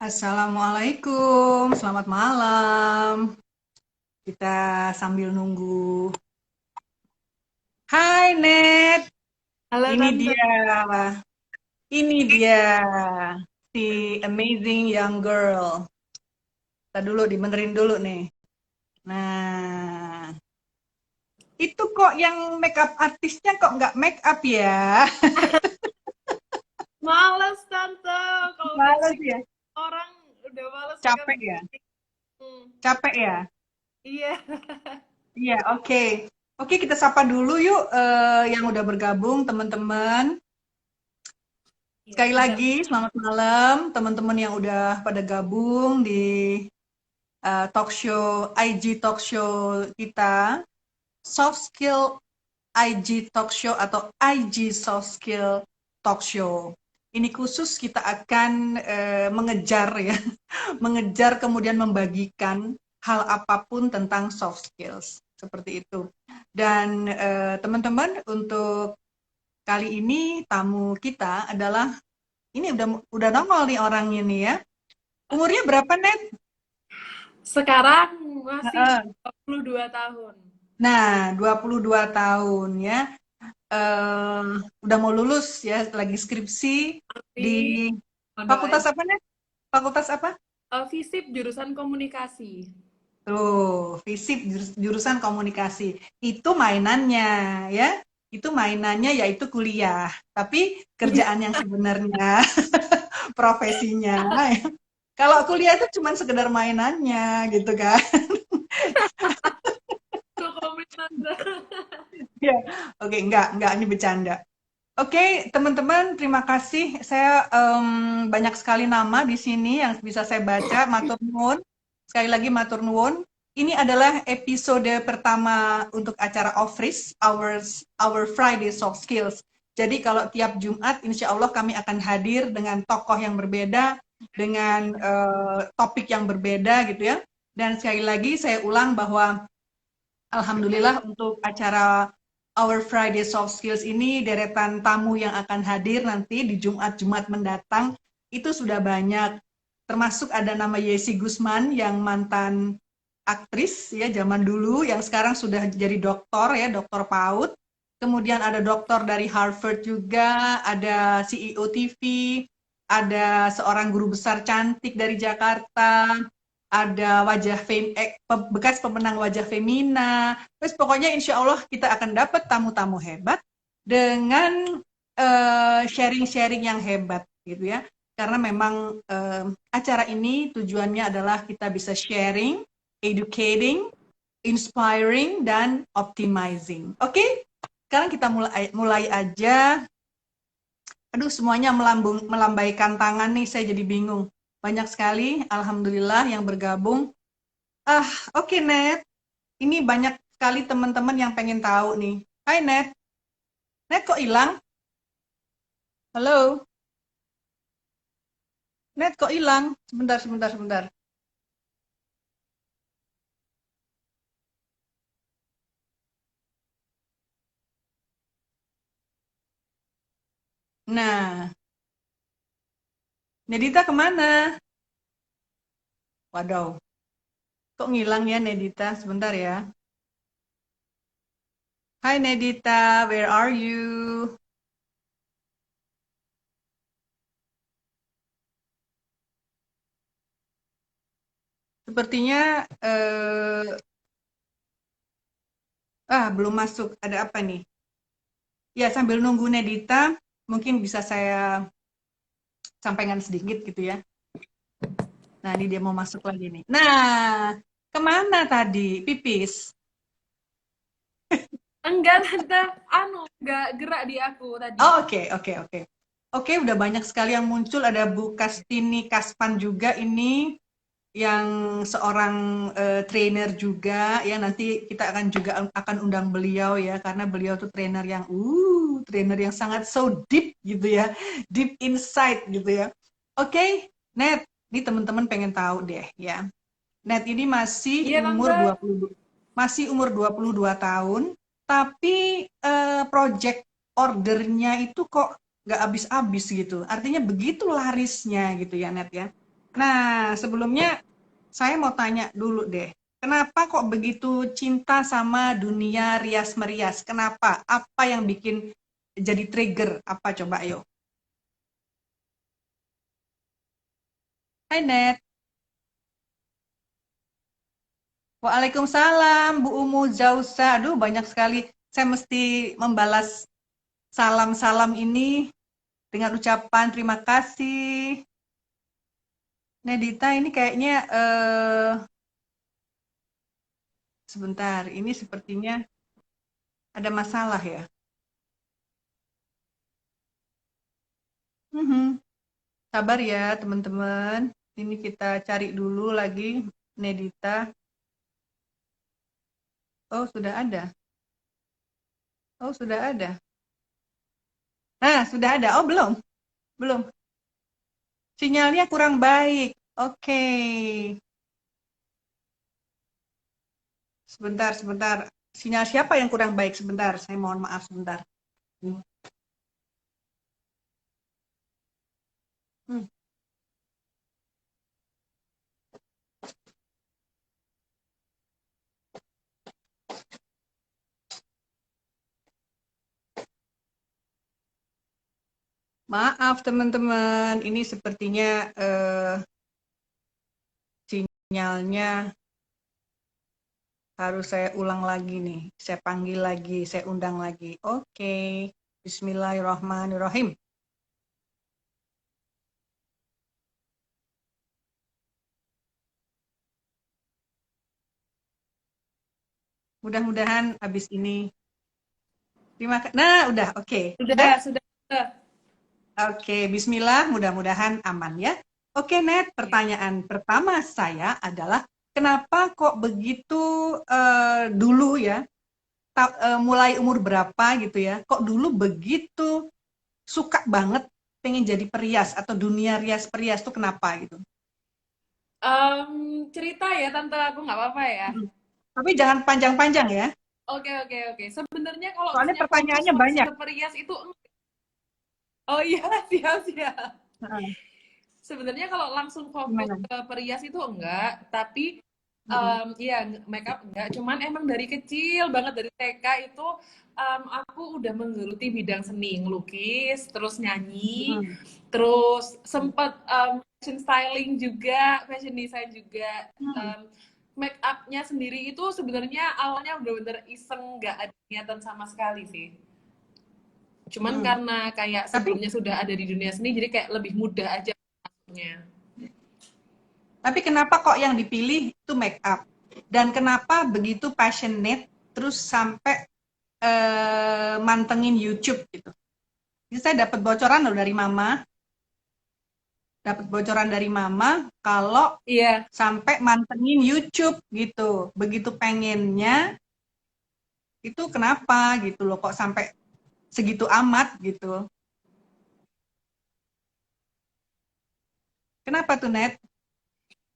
Assalamualaikum, selamat malam. Kita sambil nunggu. Hai Net, Halo ini Tante. dia, ini dia si amazing young girl. Kita dulu dibenerin dulu nih. Nah, itu kok yang makeup artisnya kok nggak make up ya? Males Tante, kalau lihat Males make ya? orang udah males make up Capek ya? gini. Hmm, Capek ya? iya. Iya, oke. Oke, kita sapa dulu yuk yang udah bergabung teman-teman. Iya, Sekali bisa. lagi, selamat malam teman-teman yang udah pada gabung di talk show, IG talk show kita, Soft Skill IG Talk Show atau IG Soft Skill Talk Show. Ini khusus kita akan mengejar ya, mengejar kemudian membagikan hal apapun tentang soft skills seperti itu. Dan teman-teman untuk kali ini tamu kita adalah ini udah nongol nih orangnya nih ya. Umurnya berapa, Net? Sekarang masih Heeh. 22 tahun. Nah, 22 tahun ya. Eh, udah mau lulus ya, lagi skripsi di Tapi mau doain. fakultas apa, Net? Fakultas apa? FISIP jurusan komunikasi. Tuh, FISIP jurusan komunikasi. Itu mainannya ya. Itu mainannya yaitu kuliah. Tapi Iya, kerjaan yang sebenarnya, profesinya. Kalau kuliah itu cuma sekedar mainannya gitu kan. itu komen Tante. Ya, oke, enggak, ini bercanda. Oke, teman-teman, terima kasih. Saya banyak sekali nama di sini yang bisa saya baca. Matur nuwun. Sekali lagi matur nuwun. Ini adalah episode pertama untuk acara Ofris, Our Friday Soft Skills. Jadi kalau tiap Jumat, insya Allah kami akan hadir dengan tokoh yang berbeda, dengan topik yang berbeda gitu ya. Dan sekali lagi saya ulang bahwa Alhamdulillah untuk acara Our Friday Soft Skills ini deretan tamu yang akan hadir nanti di Jumat-Jumat mendatang itu sudah banyak. Termasuk ada nama Yesi Gusman yang mantan aktris ya zaman dulu yang sekarang sudah jadi doktor ya, doktor PAUD. Kemudian ada doktor dari Harvard juga, ada CEO TV, ada seorang guru besar cantik dari Jakarta, ada bekas pemenang wajah Femina. Terus pokoknya insya Allah kita akan dapat tamu-tamu hebat dengan sharing-sharing yang hebat gitu ya. Karena memang acara ini tujuannya adalah kita bisa sharing, educating, inspiring, dan optimizing. Oke, sekarang kita mulai mulai aja. Aduh, semuanya melambaikan tangan nih, saya jadi bingung. Banyak sekali, alhamdulillah yang bergabung. Ah, oke Net. Ini banyak sekali teman-teman yang pengen tahu nih. Hai Net. Net kok hilang? Halo. Net kok hilang? Sebentar, sebentar, sebentar. Nah, Nedita kemana? Waduh, kok ngilang ya Nedita? Sebentar ya. Hai Nedita, where are you? Sepertinya belum masuk. Ada apa nih? Ya, sambil nunggu Nedita, mungkin bisa saya sampaikan sedikit gitu ya. Nah, ini dia mau masuk lagi nih. Nah, kemana tadi? Pipis. Enggak Tante, enggak gerak di aku tadi. Oh, oke, oke, oke. Oke, udah banyak sekali yang muncul. Ada Bu Kastini Kaspan juga ini yang seorang trainer juga ya. Nanti kita akan juga akan undang beliau ya karena beliau tuh trainer yang sangat so deep gitu ya. Deep insight gitu ya. Oke, Net, ini teman-teman pengen tahu deh ya. Net ini Iya Tante. masih umur 22 tahun, tapi project ordernya itu kok nggak habis-habis gitu. Artinya begitu larisnya gitu ya Net ya. Nah, sebelumnya saya mau tanya dulu deh. Kenapa kok begitu cinta sama dunia rias merias? Kenapa? Apa yang bikin jadi trigger? Apa coba yuk? Hai Net. Waalaikumsalam, Bu Umu Zausa. Aduh, banyak sekali. Saya mesti membalas salam-salam ini dengan ucapan terima kasih. Nedita ini kayaknya sebentar, ini sepertinya ada masalah ya. Mhm. Sabar ya teman-teman. Ini kita cari dulu lagi Nedita. Oh, sudah ada. Oh, sudah ada. Nah, sudah ada. Oh, belum. Belum. Sinyalnya kurang baik. Oke. Sebentar, sebentar. Sinyal siapa yang kurang baik? Sebentar, saya mohon maaf sebentar. Hmm. Maaf teman-teman, ini sepertinya sinyalnya harus saya ulang lagi nih. Saya panggil lagi, saya undang lagi. Oke. Bismillahirrahmanirrahim. Mudah-mudahan habis ini. Terima kasih. Nah, udah, oke. Udah? Sudah. Oke, bismillah, mudah-mudahan aman ya. Oke, Net, Ya. pertanyaan pertama saya adalah kenapa kok begitu dulu ya, mulai umur berapa gitu ya, kok dulu begitu suka banget pengen jadi perias atau dunia rias perias tuh kenapa gitu? Cerita ya tante, aku nggak apa-apa ya. Mm. Tapi jangan panjang-panjang ya, Oke. Sebenarnya kalau soalnya misalnya fokus pertanyaannya langsung banyak. ke perias itu, oh iya, siap. Heeh, Sebenarnya kalau langsung fokus gimana? ke perias itu enggak, tapi Mm-mm. iya makeup enggak. Cuman emang dari kecil banget dari TK itu aku udah menggeluti bidang seni, ngelukis, terus nyanyi, Mm-mm. terus sempet fashion styling juga, fashion design juga. Mm. Um, Make upnya sendiri itu sebenarnya awalnya bener-bener iseng, nggak ada niatan sama sekali sih. Cuman Mm. karena kayak Tapi sebelumnya sudah ada di dunia seni, jadi kayak lebih mudah aja masuknya. Tapi kenapa kok yang dipilih itu make up? Dan kenapa begitu passionate terus sampai mantengin YouTube gitu? Jadi saya dapat bocoran dari mama kalau Iya. sampai mantengin YouTube gitu. Begitu pengennya itu kenapa gitu loh kok sampai segitu amat gitu. Kenapa tuh Net?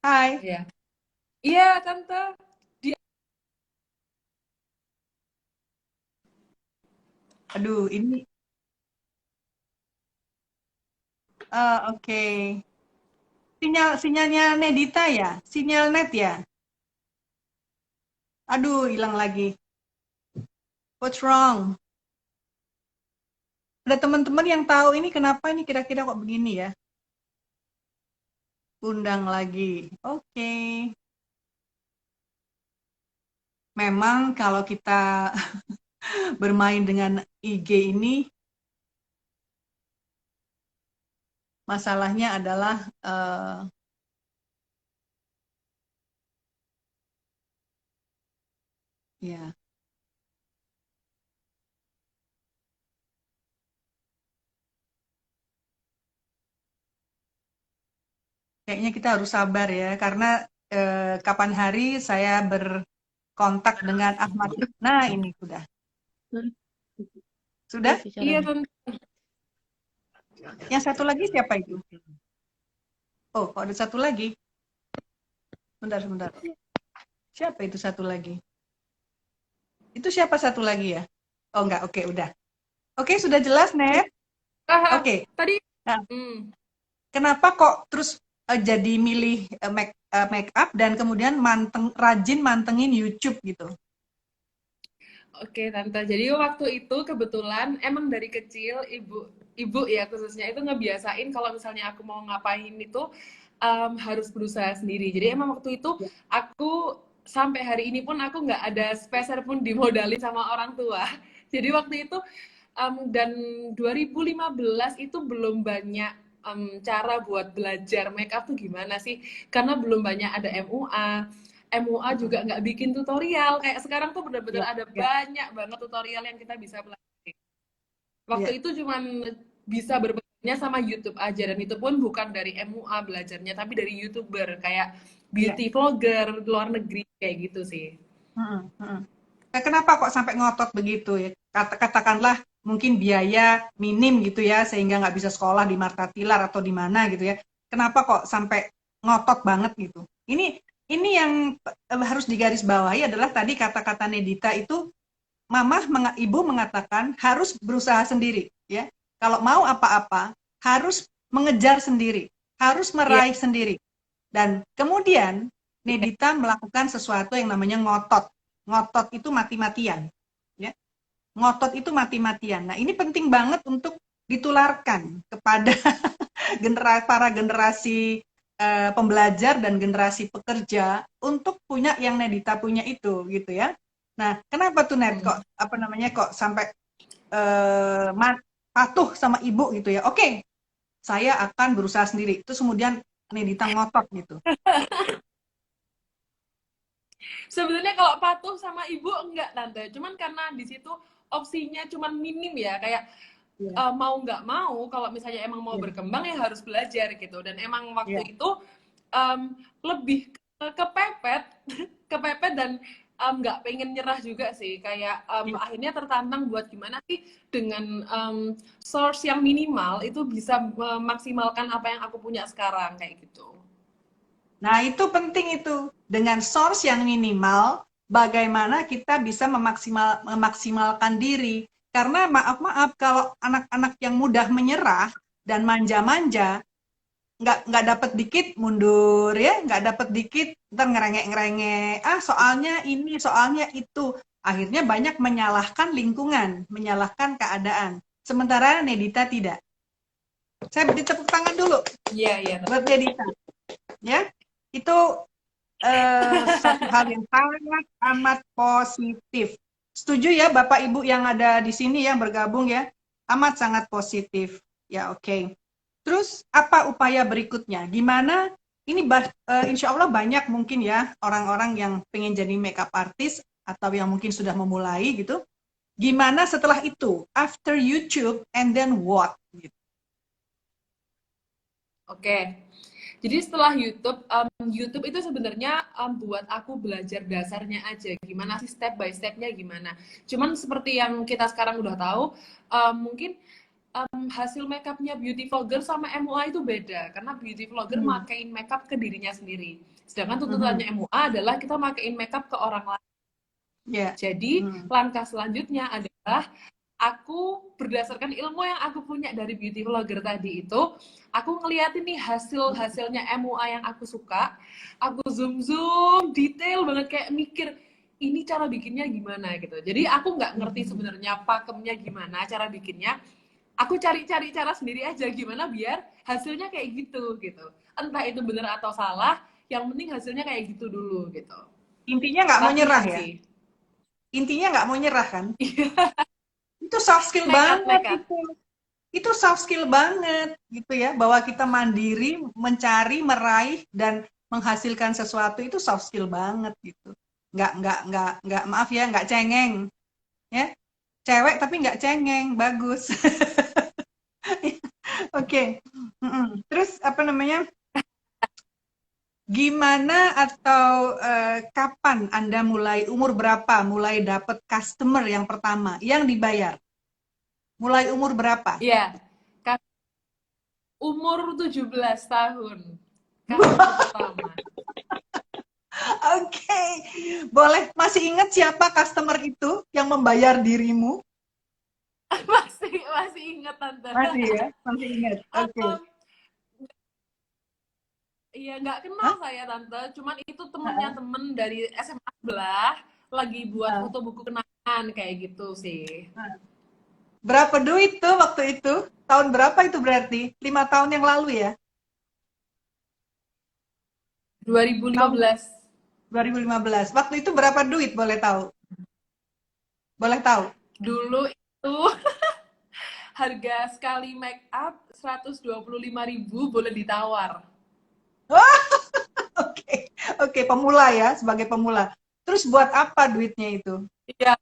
Hai. Iya. Iya, Tante. Dia Aduh, ini oke. Sinyalnya Nedita ya? Sinyal net ya? Aduh, hilang lagi. What's wrong? Ada teman-teman yang tahu ini kenapa ini kira-kira kok begini ya? Undang lagi. Oke. Memang kalau kita bermain dengan IG ini, masalahnya adalah ya, kayaknya kita harus sabar ya, karena kapan hari saya berkontak dengan Ahmad. Nah, ini sudah. Sudah? iya, Tante. Yang satu lagi siapa itu? Oh, kok ada satu lagi? Bentar, sebentar. Siapa itu satu lagi? Itu siapa satu lagi ya? Oh enggak, oke udah. Oke, sudah jelas, Net. Ah, Oke. tadi Nah, hmm, kenapa kok terus jadi milih make up dan kemudian rajin mantengin YouTube gitu? Oke, Tante. Jadi waktu itu kebetulan emang dari kecil ibu ya khususnya itu ngebiasain kalau misalnya aku mau ngapain itu harus berusaha sendiri. Jadi emang waktu itu aku sampai hari ini pun aku nggak ada speser pun dimodalin sama orang tua. Jadi waktu itu dan 2015 itu belum banyak cara buat belajar make up tuh gimana sih? Karena belum banyak ada MUA juga nggak bikin tutorial. Kayak sekarang tuh Ya, bener-bener ada ya, banyak banget tutorial yang kita bisa pelajari. Waktu ya, itu cuman bisa berbelanja sama YouTube aja, dan itu pun bukan dari MUA belajarnya, tapi dari YouTuber kayak ya. beauty vlogger luar negeri kayak gitu sih. Mm, mm. Kenapa kok sampai ngotot begitu ya? Katakanlah mungkin biaya minim gitu ya, sehingga nggak bisa sekolah di Marta Tilar atau di mana gitu ya. Kenapa kok sampai ngotot banget gitu? Ini yang harus digarisbawahi adalah tadi kata-kata Nedita itu, ibu mengatakan harus berusaha sendiri ya. Kalau mau apa-apa harus mengejar sendiri, harus Iya, meraih sendiri. Dan kemudian iya. Nedita melakukan sesuatu yang namanya ngotot. Ngotot itu mati-matian. Ya. Ngotot itu mati-matian. Nah, ini penting banget untuk ditularkan kepada para generasi pembelajar dan generasi pekerja untuk punya yang Nedita punya itu gitu ya. Nah, kenapa tuh Ned Hmm. kok apa namanya kok sampai eh, patuh sama ibu gitu ya? Oke, saya akan berusaha sendiri. Terus kemudian Nedita ngotot gitu. Sebenarnya kalau patuh sama ibu enggak, Tante. Cuman karena di situ opsinya cuman minim ya, kayak Iya, mau nggak mau kalau misalnya emang mau iya, berkembang ya harus belajar gitu. Dan emang waktu iya. itu um, lebih kepepet kepepet dan nggak pengen nyerah juga sih, kayak Iya. akhirnya tertantang buat gimana sih dengan source yang minimal itu bisa memaksimalkan apa yang aku punya sekarang kayak gitu. Nah, itu penting itu. Dengan source yang minimal, bagaimana kita bisa memaksimalkan diri. Karena maaf-maaf, kalau anak-anak yang mudah menyerah dan manja-manja, nggak dapat dikit mundur ya, nggak dapat dikit ntar ngerengek-ngerengek. Ah, soalnya ini, soalnya itu. Akhirnya banyak menyalahkan lingkungan, menyalahkan keadaan. Sementara Nedita tidak. Saya beri tepuk tangan dulu Iya, iya. buat Nedita. Ya, itu satu hal yang sangat amat positif. Setuju ya Bapak Ibu yang ada di sini yang bergabung ya? Amat sangat positif. Ya, oke. Okay. Terus apa upaya berikutnya? Gimana? Ini insya Allah banyak mungkin ya orang-orang yang pengen jadi makeup artist atau yang mungkin sudah memulai gitu. Gimana setelah itu? After YouTube and then what? Gitu. Oke. Jadi setelah YouTube, YouTube itu sebenarnya buat aku belajar dasarnya aja, gimana sih step by stepnya gimana. Cuman seperti yang kita sekarang udah tahu, mungkin hasil makeupnya beauty vlogger sama MUA itu beda, karena beauty vlogger Hmm. makein makeup ke dirinya sendiri. Sedangkan Mhm. tuntutannya MUA adalah kita makein makeup ke orang lain. Ya. Jadi Hmm. langkah selanjutnya adalah aku berdasarkan ilmu yang aku punya dari beauty vlogger tadi itu, aku ngeliatin nih hasil-hasilnya MUA yang aku suka, aku zoom detail banget kayak mikir ini cara bikinnya gimana gitu. Jadi aku nggak ngerti Mhm. sebenarnya pakemnya gimana cara bikinnya. Aku cari-cari cara sendiri aja gimana biar hasilnya kayak gitu gitu. Entah itu benar atau salah, yang penting hasilnya kayak gitu dulu gitu. Intinya nggak mau nyerah Latihan ya? sih. Intinya nggak mau nyerah kan? Itu soft skill Nekat, banget nekat. itu. Itu soft skill banget gitu ya, bahwa kita mandiri, mencari, meraih dan menghasilkan sesuatu itu soft skill banget gitu. Nggak maaf ya, nggak cengeng ya. Cewek tapi nggak cengeng, bagus. Oke. Terus apa namanya? Gimana atau kapan Anda mulai, umur berapa mulai dapat customer yang pertama yang dibayar? Mulai umur berapa? Iya, umur 17 tahun. Customer pertama. Oke, boleh. Masih ingat siapa customer itu yang membayar dirimu? Masih ingat, Tante. Masih ya, masih ingat. Oke. Iya, nggak kenal Hah? saya tante, cuman itu temennya Heeh. temen dari SMA sebelah lagi buat Heeh. foto buku kenangan kayak gitu sih. Berapa duit tuh waktu itu? Tahun berapa itu berarti? 5 tahun yang lalu ya? Tahun 2015. 2015. Waktu itu berapa duit boleh tahu? Boleh tahu? Dulu itu harga sekali make up 125.000 boleh ditawar. Wah, oke. Oke, pemula ya, sebagai pemula. Terus buat apa duitnya itu? Iya.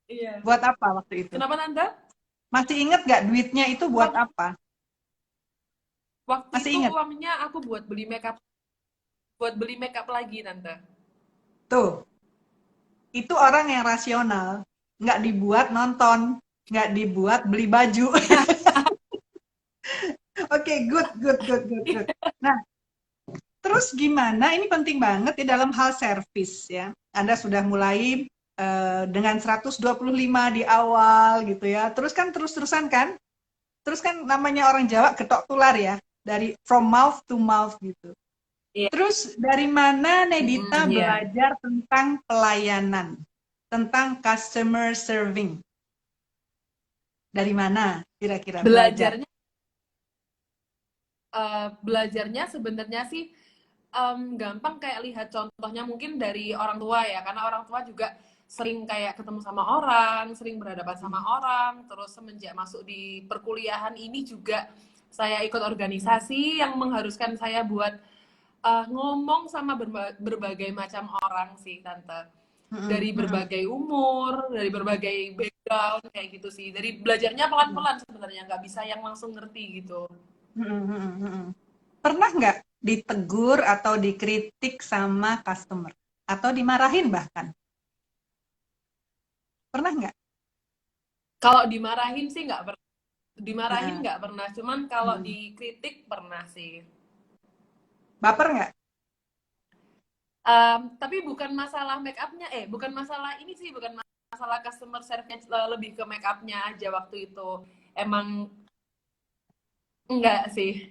Iya. Buat apa waktu itu? Kenapa tante? Masih inget nggak duitnya itu buat Uang apa? waktu Masih itu inget? uangnya aku buat beli makeup lagi tante. Tuh, itu orang yang rasional. Nggak dibuat nonton, nggak dibuat beli baju. Oke, good, good, good, good, good. Nah, terus gimana? Ini penting banget ya dalam hal servis ya. Anda sudah mulai dengan 125 di awal gitu ya. Terus kan terus-terusan kan? Terus kan namanya orang Jawa getok tular ya. Dari from mouth to mouth gitu. Iya. Terus dari mana Nedita Iya. belajar tentang pelayanan? Tentang customer serving? Dari mana kira-kira belajar? Belajarnya belajarnya sebenarnya sih gampang kayak lihat contohnya mungkin dari orang tua ya, karena orang tua juga sering kayak ketemu sama orang, sering berhadapan sama orang, terus semenjak masuk di perkuliahan ini juga saya ikut organisasi yang mengharuskan saya buat ngomong sama berbagai macam orang sih tante, Mm-mm, dari mm-mm, berbagai umur, dari berbagai background kayak gitu sih, dari belajarnya mm-mm, pelan-pelan sebenarnya nggak bisa yang langsung ngerti gitu. mm-mm, mm-mm, mm-mm. Pernah nggak ditegur atau dikritik sama customer? Atau dimarahin bahkan? Pernah nggak? Kalau dimarahin sih nggak pernah. Dimarahin Heeh. nggak pernah, cuman kalau Mm. dikritik pernah sih. Baper nggak? Tapi bukan masalah make upnya, bukan masalah ini sih, bukan masalah customer service, lebih ke make upnya aja waktu itu. Emang enggak sih,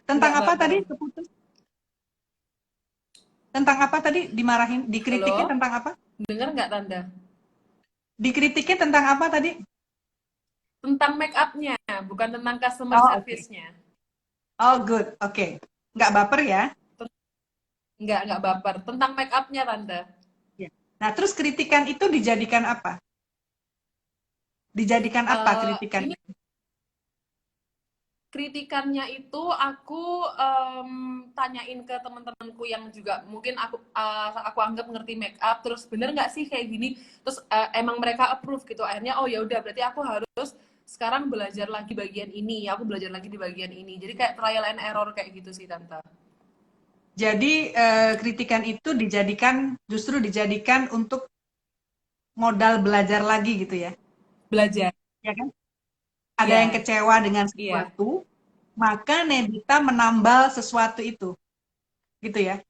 Tentang enggak apa baper. tadi? Keputus. Tentang apa tadi? Dimarahin, dikritikin Halo, tentang apa? denger nggak Tanda? Dikritikin tentang apa tadi? Tentang make upnya, bukan tentang customer Oh, oke. service-nya. Oh, good. Oke. Nggak baper ya? Enggak baper. Tentang make upnya Tanda. Ya. Nah, terus kritikan itu dijadikan apa? Dijadikan apa kritikan Ini itu? kritikannya itu aku tanyain ke teman-temanku yang juga mungkin aku anggap ngerti make up, terus bener nggak sih kayak gini, terus emang mereka approve gitu, akhirnya oh ya udah berarti aku harus sekarang belajar lagi bagian ini, aku belajar lagi di bagian ini, jadi kayak trial and error kayak gitu sih tante. Jadi kritikan itu justru dijadikan untuk modal belajar lagi gitu ya, Belajar. ya kan? Ada yang Iya. kecewa dengan Iya. sesuatu, maka Nedita menambal sesuatu itu, gitu ya?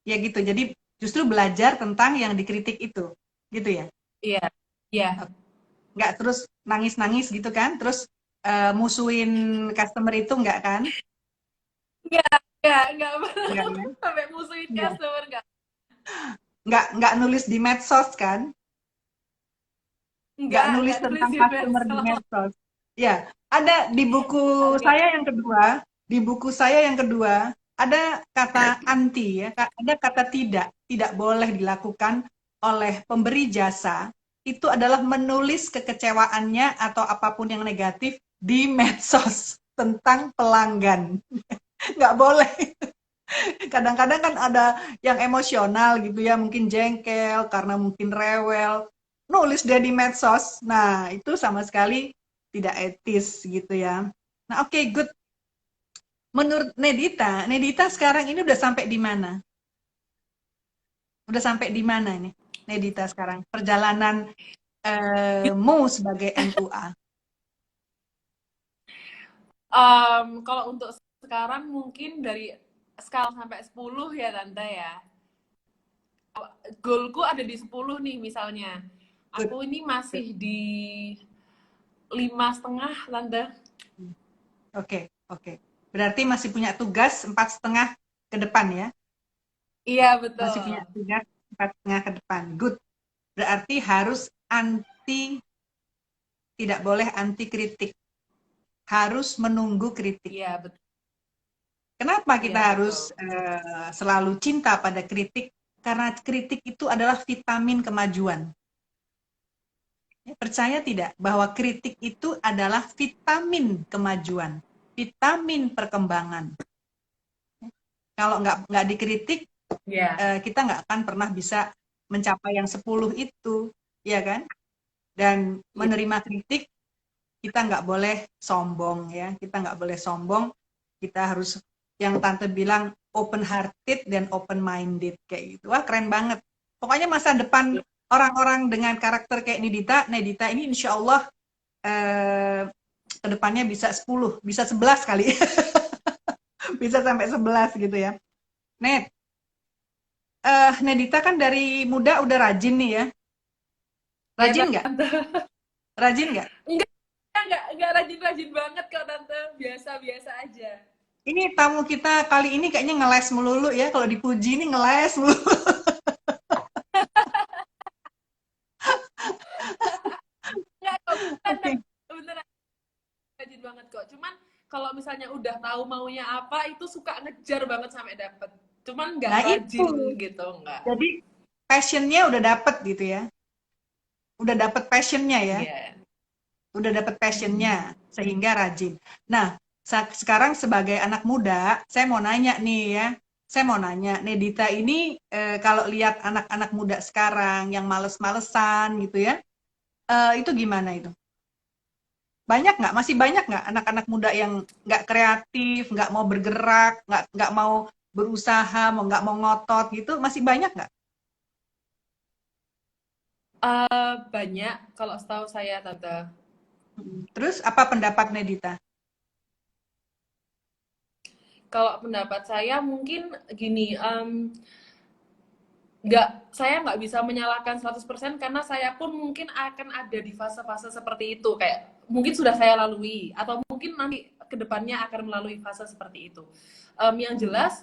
Ya gitu. Jadi justru belajar tentang yang dikritik itu, gitu ya? Iya. Iya. Nggak terus nangis-nangis gitu kan? Terus musuhin customer itu nggak kan? Nggak pernah Nggak ya? sampai musuhin Iya. customer, nggak. Nggak nulis di medsos kan? Nggak nulis Nggak tentang nulisin customer di besok. medsos. Ya, ada di buku Nggak. saya yang kedua, di buku saya yang kedua, ada kata anti ya, ada kata tidak boleh dilakukan oleh pemberi jasa. Itu adalah menulis kekecewaannya atau apapun yang negatif di medsos tentang pelanggan. Nggak boleh. Kadang-kadang kan ada yang emosional gitu ya, mungkin jengkel karena mungkin rewel, nulis dia di medsos. Nah, itu sama sekali tidak etis gitu ya. Nah, oke, good. Menurut Nedita, Nedita sekarang ini udah sampai di mana? Udah sampai di mana nih, Nedita sekarang? Perjalanan mu sebagai MUA. Kalau untuk sekarang mungkin dari skala sampai 10 ya tante ya. Goalku ada di 10 nih misalnya. Good. Aku ini masih di 5,5 tante. Oke, oke. Berarti masih punya tugas 4,5 ke depan ya? Iya, Masih betul. punya tugas 4,5 ke depan. Good. Berarti harus anti, tidak boleh anti kritik. Harus menunggu kritik. Iya, betul. Kenapa Iya, kita harus betul. selalu cinta pada kritik? Karena kritik itu adalah vitamin kemajuan. Ya, percaya tidak bahwa kritik itu adalah vitamin kemajuan, vitamin perkembangan. Kalau nggak dikritik, Iya. kita nggak akan pernah bisa mencapai yang 10 itu, ya kan? Dan Iya. menerima kritik, kita nggak boleh sombong ya, kita nggak boleh sombong, kita harus yang tante bilang open hearted dan open minded kayak gitu. Wah keren banget. Pokoknya masa depan orang-orang dengan karakter kayak Nedita ini insya Allah kedepannya bisa 10, bisa 11 kali, bisa sampai 11 gitu ya. Net, Nedita kan dari muda udah rajin nih ya, Iya, rajin nggak? Tante. Rajin nggak? Enggak, enggak rajin-rajin banget kok, Tante. Biasa-biasa aja. Ini tamu kita kali ini kayaknya ngeles melulu ya, kalau dipuji ini ngeles melulu. Enggak kok, beneran, Oke. beneran rajin banget kok. Cuman kalau misalnya udah tahu maunya apa, itu suka ngejar banget sampai dapet. Cuman nggak Nah itu, rajin gitu, enggak. jadi passionnya udah dapet gitu ya, udah dapet passionnya ya, Iya. udah dapet passionnya sehingga rajin. Nah, sekarang sebagai anak muda, saya mau nanya nih ya, saya mau nanya, Nedita ini kalau lihat anak-anak muda sekarang yang males-malesan gitu ya, itu gimana itu? Banyak nggak? Masih banyak nggak anak-anak muda yang nggak kreatif, nggak mau bergerak, nggak mau berusaha, nggak mau ngotot gitu? Masih banyak nggak? Banyak kalau setahu saya, Tante. Terus apa pendapat Nedita? Kalau pendapat saya mungkin gini, saya nggak bisa menyalahkan 100% karena saya pun mungkin akan ada di fase-fase seperti itu. Kayak mungkin sudah saya lalui atau mungkin nanti kedepannya akan melalui fase seperti itu. Yang Hmm. jelas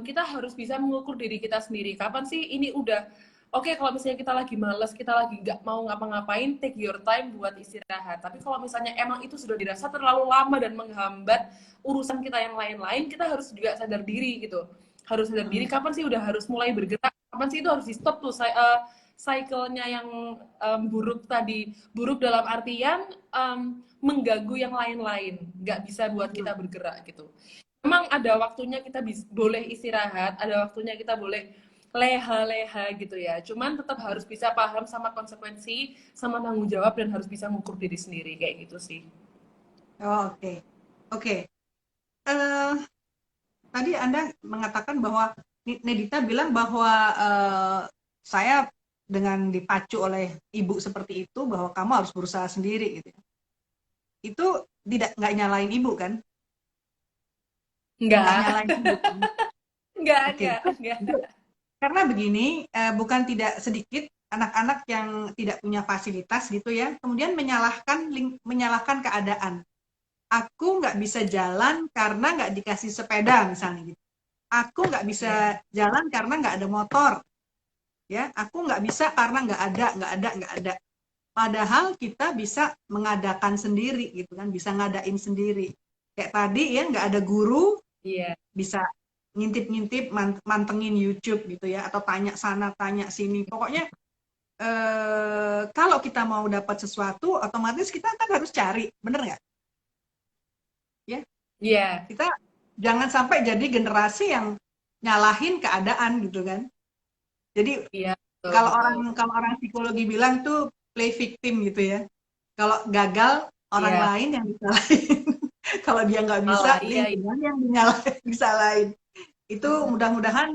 kita harus bisa mengukur diri kita sendiri. Kapan sih ini udah oke, kalau misalnya kita lagi males, kita lagi nggak mau ngapa-ngapain, take your time buat istirahat. Tapi kalau misalnya emang itu sudah dirasa terlalu lama dan menghambat urusan kita yang lain-lain, kita harus juga sadar diri gitu. Harus sadar diri Hmm. kapan sih udah harus mulai bergerak, kapan sih itu harus di stop tuh cycle-nya yang buruk tadi. Buruk dalam artian mengganggu yang lain-lain, nggak bisa buat Hmm. kita bergerak gitu. Memang ada waktunya kita boleh istirahat, ada waktunya kita boleh leha-leha gitu ya. Cuman tetap harus bisa paham sama konsekuensi, sama tanggung jawab dan harus bisa mengukur diri sendiri kayak gitu sih. Oh, oke. Oke. Eh, Tadi Anda mengatakan bahwa Nedita bilang bahwa saya dengan dipacu oleh ibu seperti itu bahwa kamu harus berusaha sendiri gitu. Itu tidak nggak nyalain ibu kan? Nggak Enggak, nyalain ibu kan? enggak, Oke, enggak, good, enggak. good. Karena begini, bukan tidak sedikit anak-anak yang tidak punya fasilitas gitu ya, kemudian menyalahkan keadaan. Aku nggak bisa jalan karena nggak dikasih sepeda misalnya gitu. Aku nggak Iya. bisa jalan karena nggak ada motor, ya. Aku nggak bisa karena nggak ada. Padahal kita bisa mengadakan sendiri gitu kan, bisa ngadain sendiri. Kayak tadi ya nggak ada guru, Iya. bisa ngintip-ngintip, mantengin YouTube gitu ya, atau tanya sana, tanya sini. Pokoknya kalau kita mau dapat sesuatu, otomatis kita kan harus cari, bener nggak? Ya, Iya. kita jangan sampai jadi generasi yang nyalahin keadaan gitu kan. Jadi Iya, betul, kalau betul. orang psikologi bilang tuh play victim gitu ya. Kalau gagal orang Iya. lain yang disalahin. Kalau dia nggak bisa, Malah iya, iya. lingkungan yang disalahin. Itu Mm-mm. mudah-mudahan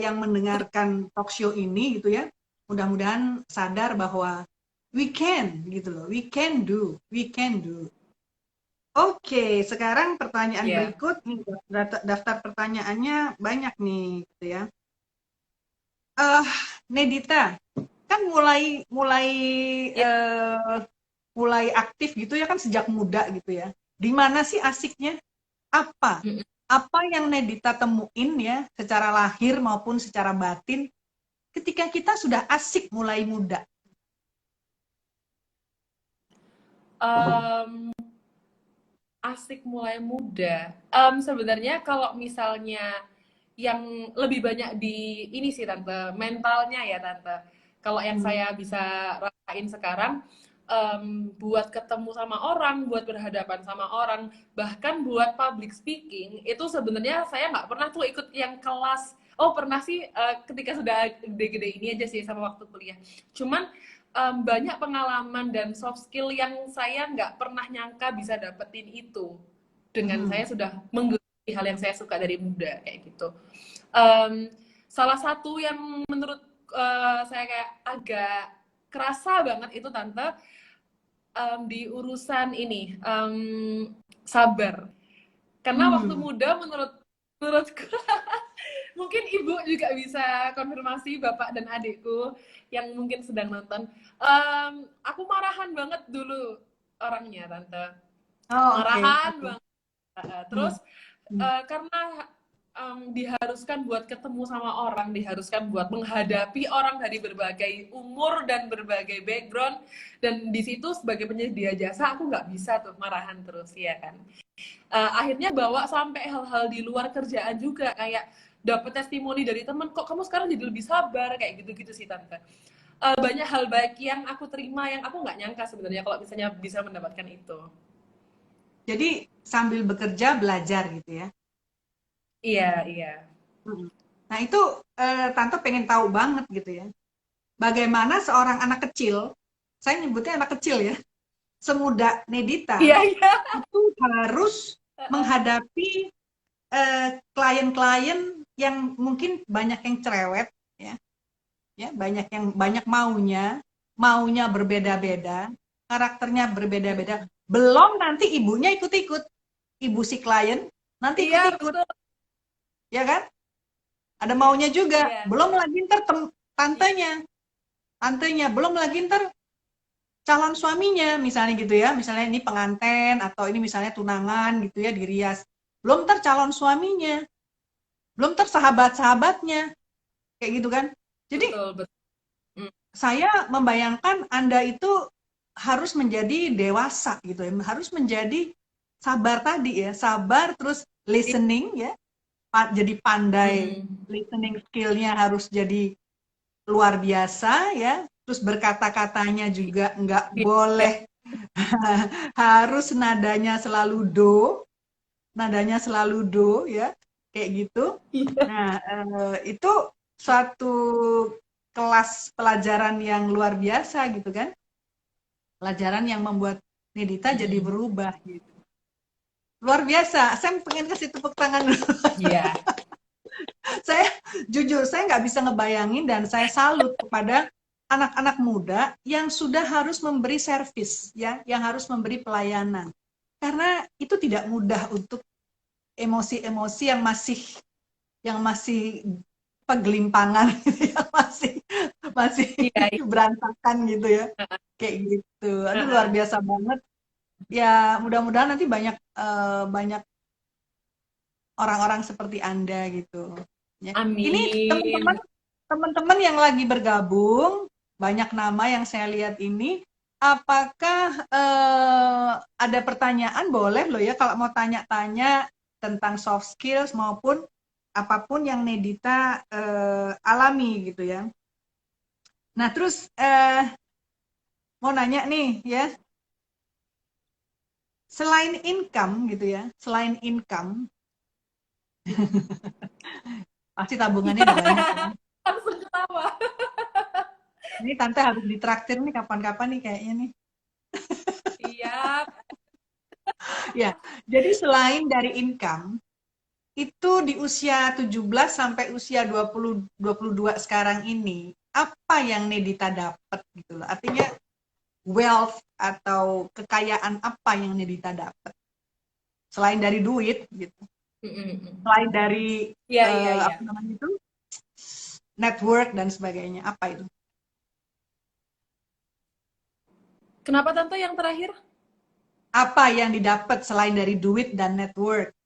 yang mendengarkan talk show ini gitu ya, mudah-mudahan sadar bahwa we can gitu loh, we can do. Oke, sekarang pertanyaan Iya. berikut, nih, daftar pertanyaannya banyak nih gitu ya. Nedita, kan mulai mulai Iya. eh, mulai aktif gitu ya kan sejak muda gitu ya. Di mana sih asiknya? Apa? Mm-mm. Apa yang Nedita temuin ya, secara lahir maupun secara batin, ketika kita sudah asik mulai muda? Em, Asik mulai muda. Sebenarnya kalau misalnya yang lebih banyak di ini sih tante, mentalnya ya tante. Kalau yang Hmm. saya bisa rasain sekarang, buat ketemu sama orang, buat berhadapan sama orang, bahkan buat public speaking, itu sebenarnya saya nggak pernah tuh ikut yang kelas. Oh pernah sih ketika sudah gede-gede ini aja sih sama waktu kuliah. Cuman banyak pengalaman dan soft skill yang saya nggak pernah nyangka bisa dapetin itu dengan Hmm. saya sudah menggeluti hal yang saya suka dari muda kayak gitu. Um, Salah satu yang menurut saya kayak agak kerasa banget itu tante, di urusan ini, sabar. Karena waktu Hmm. muda menurutku mungkin ibu juga bisa konfirmasi bapak dan adikku yang mungkin sedang nonton. Aku marahan banget dulu orangnya tante, Oh, oke, marahan oke. banget. Hmm. Terus Hmm. karena diharuskan buat ketemu sama orang, diharuskan buat menghadapi orang dari berbagai umur dan berbagai background, dan di situ sebagai penyedia jasa aku nggak bisa tuh marahan terus ya kan. Akhirnya bawa sampai hal-hal di luar kerjaan juga, kayak dapet testimoni dari temen, kok kamu sekarang jadi lebih sabar kayak gitu-gitu sih tante. Banyak hal baik yang aku terima yang aku nggak nyangka sebenarnya kalau misalnya bisa mendapatkan itu. Jadi sambil bekerja belajar gitu ya. Iya, iya. Hmm. Nah itu Tante pengen tahu banget gitu ya. Bagaimana seorang anak kecil, saya nyebutnya anak kecil ya, semuda Nedita Iya, iya. itu harus menghadapi klien-klien yang mungkin banyak yang cerewet, ya, ya banyak yang banyak maunya berbeda-beda, karakternya berbeda-beda. Belum nanti ibunya ikut-ikut, ibu si klien nanti Iya, ikut-ikut, betul. ya kan? Ada Iya, maunya juga. iya. Belum lagi ntar Iya. tantenya, tantenya, belum lagi ntar calon suaminya misalnya gitu ya, misalnya ini pengantin atau ini misalnya tunangan gitu ya dirias, belum ter calon suaminya, belum ter sahabat-sahabatnya kayak gitu kan. Jadi Betul, betul. Mm. saya membayangkan Anda itu harus menjadi dewasa gitu ya, harus menjadi sabar tadi ya, sabar terus listening ya, jadi pandai, Mm-mm. listening skillnya harus jadi luar biasa ya, terus berkata-katanya juga nggak Iya, boleh harus nadanya selalu do, nadanya selalu do ya, kayak gitu. iya. Nah, itu suatu kelas pelajaran yang luar biasa gitu kan. Pelajaran yang membuat Nidita jadi Mm-mm. berubah gitu. Luar biasa. Saya pengen kasih tepuk tangan dulu. Iya. Saya jujur saya nggak bisa ngebayangin dan saya salut kepada anak-anak muda yang sudah harus memberi servis ya, yang harus memberi pelayanan. Karena itu tidak mudah untuk emosi-emosi yang masih pegelimpangan yang masih Iya, iya. berantakan gitu ya. Kayak gitu. Aduh luar Heeh. biasa banget. Ya, mudah-mudahan nanti banyak orang-orang seperti Anda gitu. Ya. Ini teman-teman Amin. teman-teman yang lagi bergabung, banyak nama yang saya lihat ini. Apakah ada pertanyaan? Boleh loh ya kalau mau tanya-tanya tentang soft skills maupun apapun yang Nedita alami gitu ya. Nah, terus mau nanya nih ya, selain income gitu ya, selain income, pasti tabungannya udah banyak ya. Langsung ketawa. Ini tante harus ditraktir nih kapan-kapan nih kayaknya nih. Iya. Ya, jadi selain dari income, itu di usia 17 sampai usia 22 sekarang ini, apa yang Nedita dapat gitu loh. Artinya wealth atau kekayaan apa yang Nedita dapat? Selain dari duit gitu. Mm-mm. Selain dari Iya, iya, iya. apa namanya itu? Network dan sebagainya. Apa itu? Kenapa tante yang terakhir? Apa yang didapat selain dari duit dan network?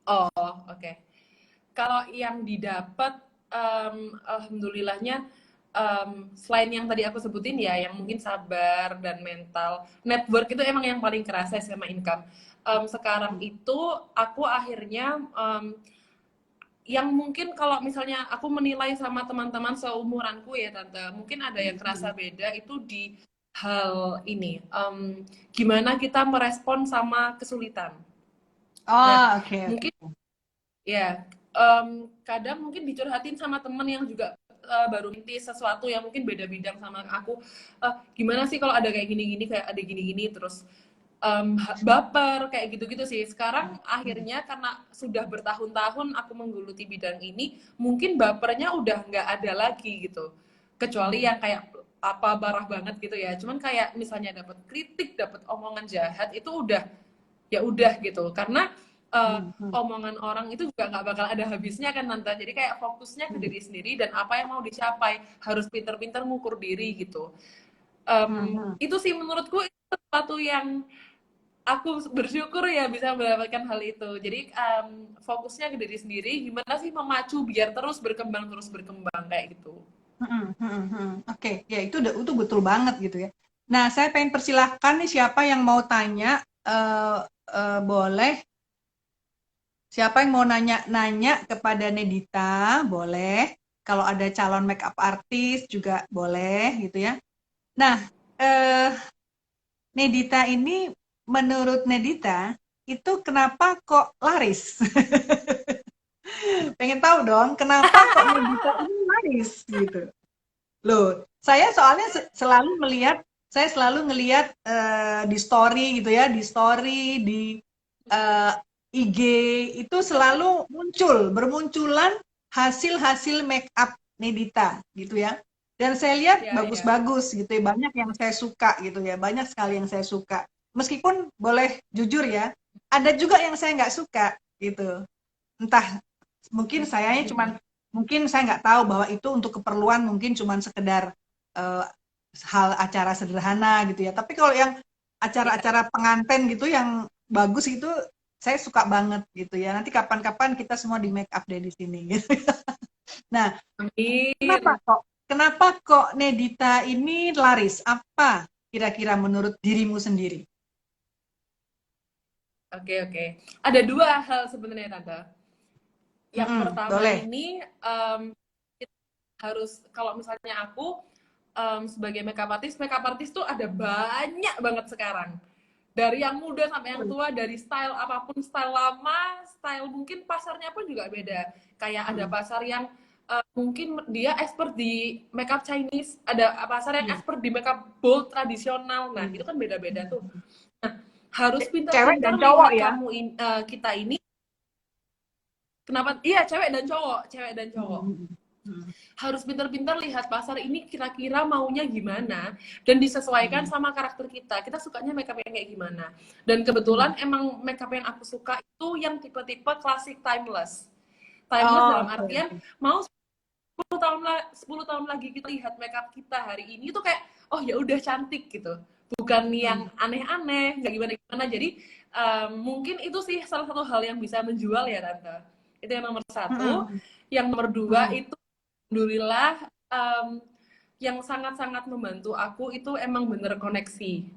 Oh, oke. Kalau yang didapat, alhamdulillahnya, selain yang tadi aku sebutin ya, yang mungkin sabar dan mental, network itu emang yang paling kerasa sama income. Sekarang itu aku akhirnya, yang mungkin kalau misalnya aku menilai sama teman-teman seumuranku ya Tante, mungkin ada yang kerasa beda itu di hal ini, gimana kita merespon sama kesulitan. Nah, Oh, oke, mungkin oke. ya, kadang mungkin dicurhatin sama temen yang juga baru merintis sesuatu yang mungkin beda bidang sama aku. Gimana sih kalau ada kayak gini-gini, kayak ada gini-gini, terus baper kayak gitu-gitu sih. Sekarang akhirnya karena sudah bertahun-tahun aku menggeluti bidang ini, mungkin bapernya udah nggak ada lagi gitu. Kecuali yang kayak apa parah banget gitu ya. Cuman kayak misalnya dapat kritik, dapat omongan jahat itu udah ya udah gitu. Karena omongan orang itu juga nggak bakal ada habisnya kan Tante. Jadi kayak fokusnya ke diri sendiri dan apa yang mau dicapai. Harus pinter-pinter ngukur diri gitu. Itu sih menurutku itu sesuatu yang aku bersyukur ya bisa mendapatkan hal itu. Jadi fokusnya ke diri sendiri, gimana sih memacu biar terus berkembang kayak gitu. Oke, ya itu betul banget gitu ya. Nah, saya pengen persilahkan nih siapa yang mau tanya, boleh. Siapa yang mau nanya-nanya kepada Nedita, boleh. Kalau ada calon makeup artist juga boleh gitu ya. Nah, eh, Nedita ini, menurut Nedita, itu kenapa kok laris? Pengen tahu dong, kenapa kok Nedita ini laris gitu? Loh, saya soalnya selalu melihat, saya selalu ngelihat di story gitu ya, di story, di eh, IG itu selalu bermunculan hasil-hasil make up Nedita gitu ya. Dan saya lihat Ya, ya. bagus-bagus gitu ya, banyak yang saya suka gitu ya, banyak sekali yang saya suka. Meskipun boleh jujur ya, ada juga yang saya nggak suka gitu. Entah mungkin sayanya cuman mungkin saya nggak tahu bahwa itu untuk keperluan mungkin cuman sekedar eh, hal acara sederhana gitu ya. Tapi kalau yang Ya. acara-acara pengantin gitu yang bagus itu saya suka banget gitu ya. Nanti kapan-kapan kita semua di make up deh di sini gitu. Nah, kenapa Amin. kok kenapa kok Nedita ini laris? Apa kira-kira menurut dirimu sendiri? Oke, oke. Ada dua hal sebenarnya Tante. Yang pertama Boleh. ini harus kalau misalnya aku sebagai makeup artist tuh ada banyak banget sekarang. Dari yang muda sampai yang tua, dari style apapun, style lama, style mungkin pasarnya pun juga beda. Kayak ada Mm, pasar yang mungkin dia expert di makeup Chinese, ada pasar yang iya. expert di makeup bold tradisional. Nah, itu Mm. kan beda-beda tuh. Nah, harus Cewek pintar-pintar dan cowok lihat ya. kita ini kenapa iya cewek dan cowok Mm, mm, harus pintar-pintar lihat pasar ini kira-kira maunya gimana dan disesuaikan mm, sama karakter kita. Kita sukanya makeup yang kayak gimana. Dan kebetulan mm. emang makeup yang aku suka itu yang tipe-tipe klasik timeless. Timeless Oh, dalam oke, artian oke. mau 10 tahun lagi kita lihat makeup kita hari ini tuh kayak oh ya udah cantik gitu. Bukan Mm, yang aneh-aneh, nggak gimana-gimana. Jadi mungkin itu sih salah satu hal yang bisa menjual ya Tante. Itu yang nomor satu. mm, Yang nomor dua mm, itu alhamdulillah yang sangat-sangat membantu aku itu emang bener koneksi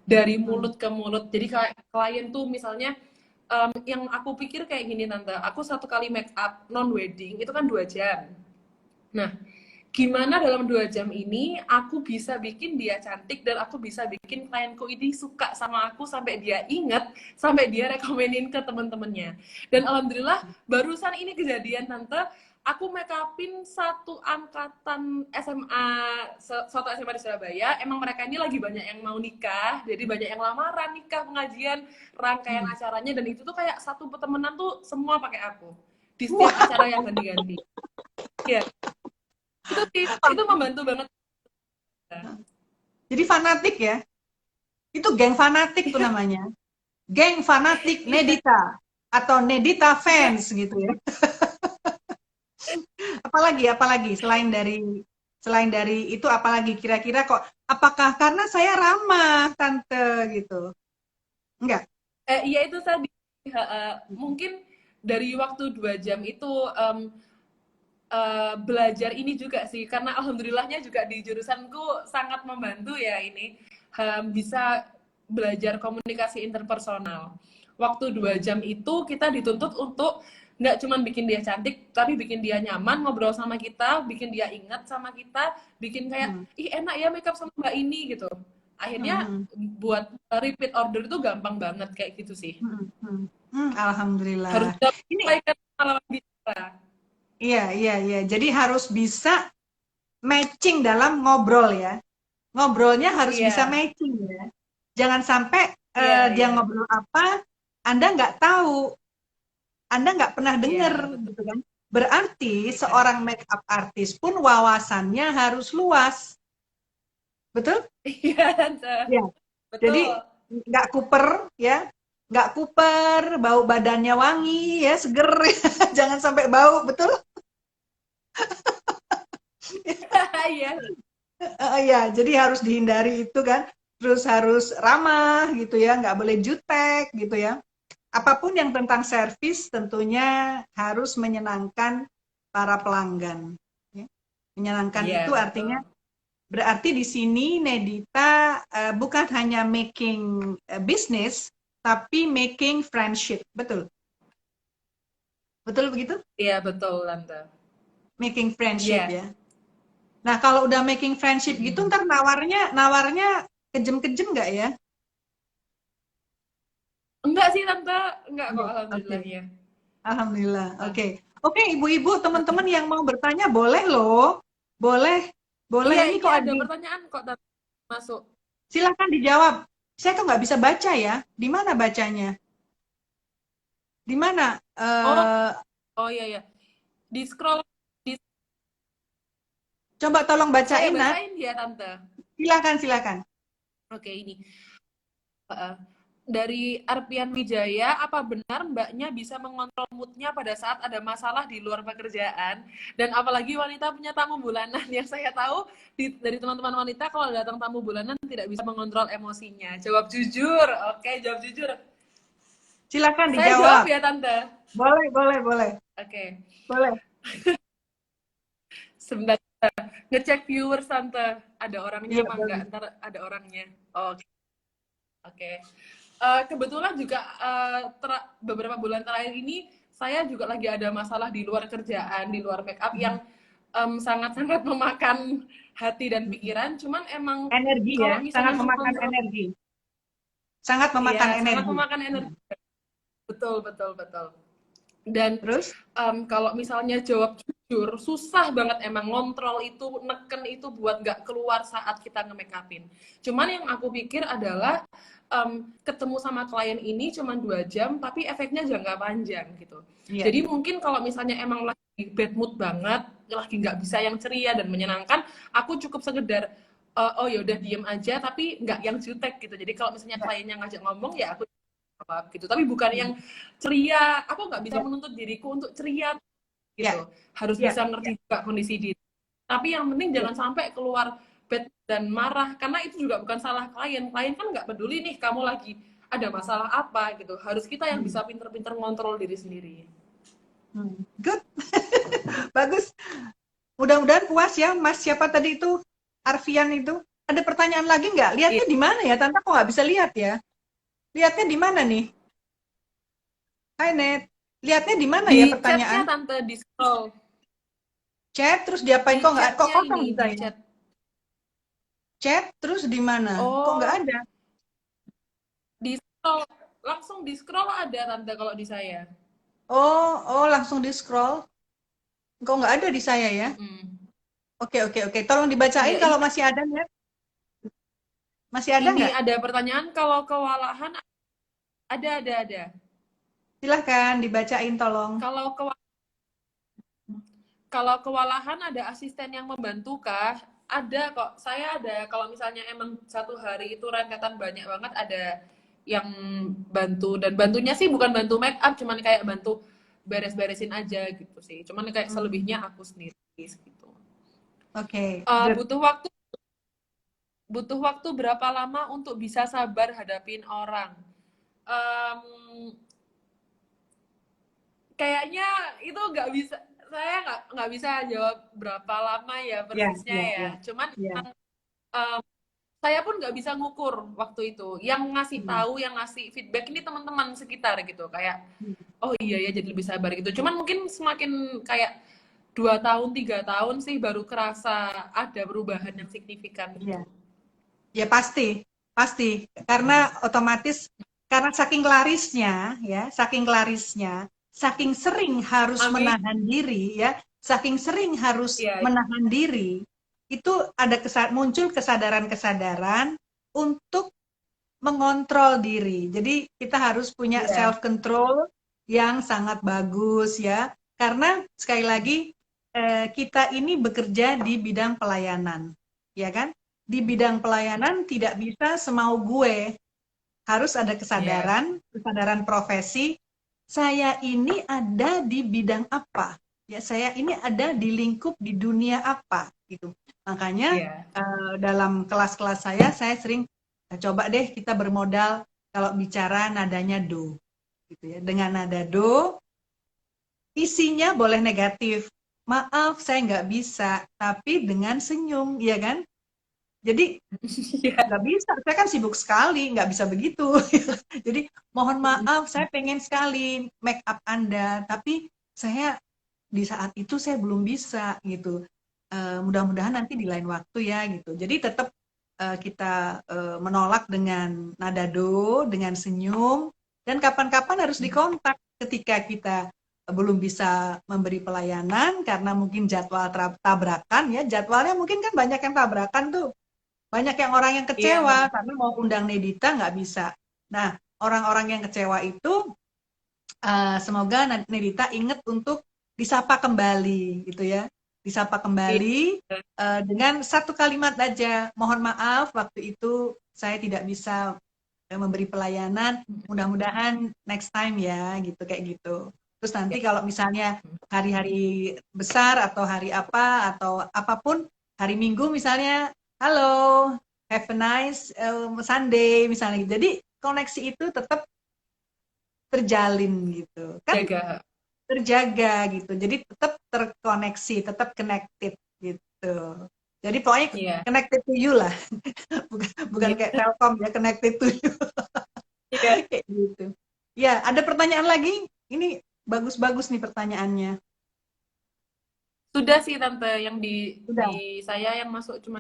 dari mm, mulut ke mulut. Jadi kayak klien tuh misalnya yang aku pikir kayak gini Tante, aku satu kali make up non wedding itu kan 2 jam. Nah, gimana dalam 2 jam ini aku bisa bikin dia cantik dan aku bisa bikin klienku ini suka sama aku sampai dia inget, sampai dia rekomenin ke temen-temennya. Dan alhamdulillah barusan ini kejadian Tante, aku make upin satu angkatan SMA, suatu SMA di Surabaya. Emang mereka ini lagi banyak yang mau nikah, jadi banyak yang lamaran, nikah, pengajian, rangkaian mm. acaranya, dan itu tuh kayak satu pertemanan tuh semua pakai aku di setiap Wah, acara yang ganti-ganti. Ya, itu sih itu membantu banget. jadi fanatik ya. Itu geng fanatik tuh namanya. Geng fanatik Iya, Nedita atau Nedita iya. fans gitu ya. Apalagi selain dari itu apalagi kira-kira kok Apakah karena saya ramah, Tante, gitu? Enggak? Iya itu tadi. Mungkin dari waktu 2 jam itu belajar ini juga sih, karena alhamdulillahnya juga di jurusanku sangat membantu ya ini, bisa belajar komunikasi interpersonal. Waktu 2 jam itu kita dituntut untuk nggak cuma bikin dia cantik, tapi bikin dia nyaman ngobrol sama kita, bikin dia ingat sama kita, bikin kayak, Hmm. ih enak ya makeup sama mbak ini gitu. Akhirnya Hmm. buat repeat order itu gampang banget kayak gitu sih. Hmm. Hmm. Harus Alhamdulillah. bisa Ini, menyesuaikan pengalaman bicara. iya, iya, iya. Jadi harus bisa matching dalam ngobrol ya. Ngobrolnya harus bisa Iya, matching ya. Jangan sampai iya, dia iya. ngobrol apa, Anda nggak tahu, Anda nggak pernah dengar, Iya, betul. gitu kan. Berarti Iya. seorang makeup artist pun wawasannya harus luas. Betul? Iya, Tante. Ya. Jadi Betul. nggak kuper ya, nggak kuper, bau badannya wangi ya, seger ya. Jangan sampai bau, betul? Iya. Ya, jadi harus dihindari itu kan. Terus harus ramah gitu ya, nggak boleh jutek gitu ya. Apapun yang tentang servis tentunya harus menyenangkan para pelanggan. Ya. Menyenangkan Iya, itu betul. artinya berarti di sini Nedita bukan hanya making business, tapi making friendship. Betul? Betul begitu? Iya, betul, Tante. Making friendship Iya. ya. Nah, kalau udah making friendship gitu, Mm-mm. ntar nawarnya nawarnya kejem-kejem nggak ya? Enggak sih, Tante. Enggak kok, Enggak. Oke. alhamdulillahnya. Alhamdulillah. Ah. Oke. Oke, ibu-ibu, teman-teman yang mau bertanya boleh loh. Boleh. Boleh. Iya, Ini ini kok ada ada. pertanyaan kok, Tante. Masuk. Silahkan dijawab. Saya kok nggak bisa baca ya. Di mana bacanya? Di mana? Oh, oh iya, iya. Di scroll. Di... Coba tolong Saya bacain, Nak. bacain dia, Tante. Silakan, silakan. Oke, ini. Heeh. Dari Arpian Wijaya, apa benar mbaknya bisa mengontrol moodnya pada saat ada masalah di luar pekerjaan? Dan apalagi wanita punya tamu bulanan, yang saya tahu dari teman-teman wanita kalau datang tamu bulanan tidak bisa mengontrol emosinya. Jawab jujur. Oke, jawab jujur. Silakan Saya jawab dijawab. ya, Tante. Boleh, boleh, boleh. Oke, Boleh. sebentar. Ngecek viewers, Tante. Ada orangnya Iya, apa enggak? boleh. Ntar ada orangnya. Oke. Oke. Kebetulan juga beberapa bulan terakhir ini saya juga lagi ada masalah di luar kerjaan, di luar make up yang sangat-sangat memakan hati dan pikiran. Cuman emang Energi ya, kalau sangat misalnya memakan mengontrol, energi. Sangat memakan ya sangat energi. memakan energi. Betul, betul, betul. Dan Terus? kalau misalnya jawab jujur, susah banget emang ngontrol itu, neken itu buat nggak keluar saat kita nge-make upin. Cuman yang aku pikir adalah ketemu sama klien ini cuma 2 jam, tapi efeknya jangka panjang gitu. Iya. Jadi mungkin kalau misalnya emang lagi bad mood banget, lagi nggak bisa yang ceria dan menyenangkan, aku cukup sekedar oh ya udah diem aja, tapi nggak yang jutek gitu. Jadi kalau misalnya Ya. kliennya ngajak ngomong ya aku jawab gitu. Tapi bukan yang ceria, aku nggak bisa Ya. menuntut diriku untuk ceria Ya. gitu, harus Ya. bisa ngerti juga kondisi diri, tapi yang penting Ya. jangan sampai keluar bad dan marah, karena itu juga bukan salah klien. Klien kan nggak peduli nih kamu lagi ada masalah apa gitu, harus kita yang Hmm. bisa pinter-pinter ngontrol diri sendiri. Good. Bagus. Mudah-mudahan puas ya, Mas. Siapa tadi itu? Arfian itu. Ada pertanyaan lagi nggak? Iya, Lihatnya di mana ya? Tante kok nggak bisa lihat ya? Lihatnya di mana nih? Hai, Net. Lihatnya di mana di ya chatnya pertanyaan? tante, di scroll Chat, terus diapain? di Kok nggak? Kok chatnya kosong ini di di saya? chat. Chat, terus di mana? Kok nggak Oh, ada? di scroll, langsung di scroll ada tante kalau di saya. Oh, oh, langsung di scroll. Kok nggak ada di saya ya? Mm-mm. Oke, oke, oke. Tolong dibacain Iya, kalau masih ada, Net. Masih ada ini nggak? ada pertanyaan, kalau kewalahan ada. Silahkan dibacain, tolong. Kalau kewalahan ada asisten yang membantu kah? Ada kok. Saya ada. Kalau misalnya emang satu hari itu rentetan banyak banget, ada yang bantu, dan bantunya sih bukan bantu make up, cuman kayak bantu beres-beresin aja gitu sih. Cuman kayak Hmm. selebihnya aku sendiri gitu. Oke, good. Butuh waktu butuh waktu berapa lama untuk bisa sabar hadapin orang? Em, Kayaknya itu nggak bisa, saya nggak bisa jawab berapa lama ya Ya, persisnya ya, ya. ya, Cuman ya. em, saya pun nggak bisa ngukur waktu itu. Yang ngasih Hmm. tahu, yang ngasih feedback ini teman-teman sekitar gitu. Kayak, Hmm. oh iya ya jadi lebih sabar gitu. Cuman mungkin semakin kayak 2 tahun, 3 tahun sih baru kerasa ada perubahan yang signifikan Ya, gitu. ya pasti, pasti. Karena otomatis, karena saking larisnya, ya, saking larisnya, saking sering harus Amin. menahan diri, ya, saking sering harus Iya, menahan diri, itu ada muncul kesadaran-kesadaran untuk mengontrol diri. Jadi kita harus punya iya, self control yang sangat bagus ya. Karena sekali lagi kita ini bekerja di bidang pelayanan, ya kan? Di bidang pelayanan tidak bisa semau gue. Harus ada iya, kesadaran, kesadaran profesi. Saya ini ada di bidang apa? Ya, saya ini ada di lingkup di dunia apa gitu. Makanya iya. dalam kelas-kelas saya sering coba deh kita bermodal kalau bicara nadanya do gitu ya. Dengan nada do, isinya boleh negatif. Maaf, saya nggak bisa, tapi dengan senyum, ya kan? Jadi Iya. nggak bisa, saya kan sibuk sekali, nggak bisa begitu. Jadi mohon maaf, saya pengen sekali make up Anda, tapi saya di saat itu saya belum bisa gitu. Mudah-mudahan nanti di lain waktu ya gitu. Jadi tetap kita menolak dengan nada do, dengan senyum, dan kapan-kapan harus dikontak ketika kita belum bisa memberi pelayanan karena mungkin jadwal tabrakan ya. Jadwalnya mungkin kan banyak yang tabrakan tuh. Banyak yang orang yang Iya, kecewa karena mau undang Nedita nggak bisa. Nah, orang-orang yang kecewa itu semoga Nedita ingat untuk disapa kembali gitu ya. Disapa iya. kembali dengan satu kalimat aja. Mohon maaf waktu itu saya tidak bisa memberi pelayanan. Mudah-mudahan next time ya gitu kayak gitu. Terus nanti kalau misalnya hari-hari besar atau hari apa atau apapun hari Minggu misalnya, halo, have a nice Sunday misalnya gitu. Jadi koneksi itu tetap terjalin gitu. Kan Jaga. terjaga gitu. Jadi tetap terkoneksi, tetap connected gitu. Jadi pokoknya Iya. connected to you lah. Bukan Iya. kayak Telkom ya, connected to you Iya. kayak gitu. Ya, ada pertanyaan lagi? Ini bagus-bagus nih pertanyaannya. Sudah sih tante yang di Sudah. saya yang masuk cuma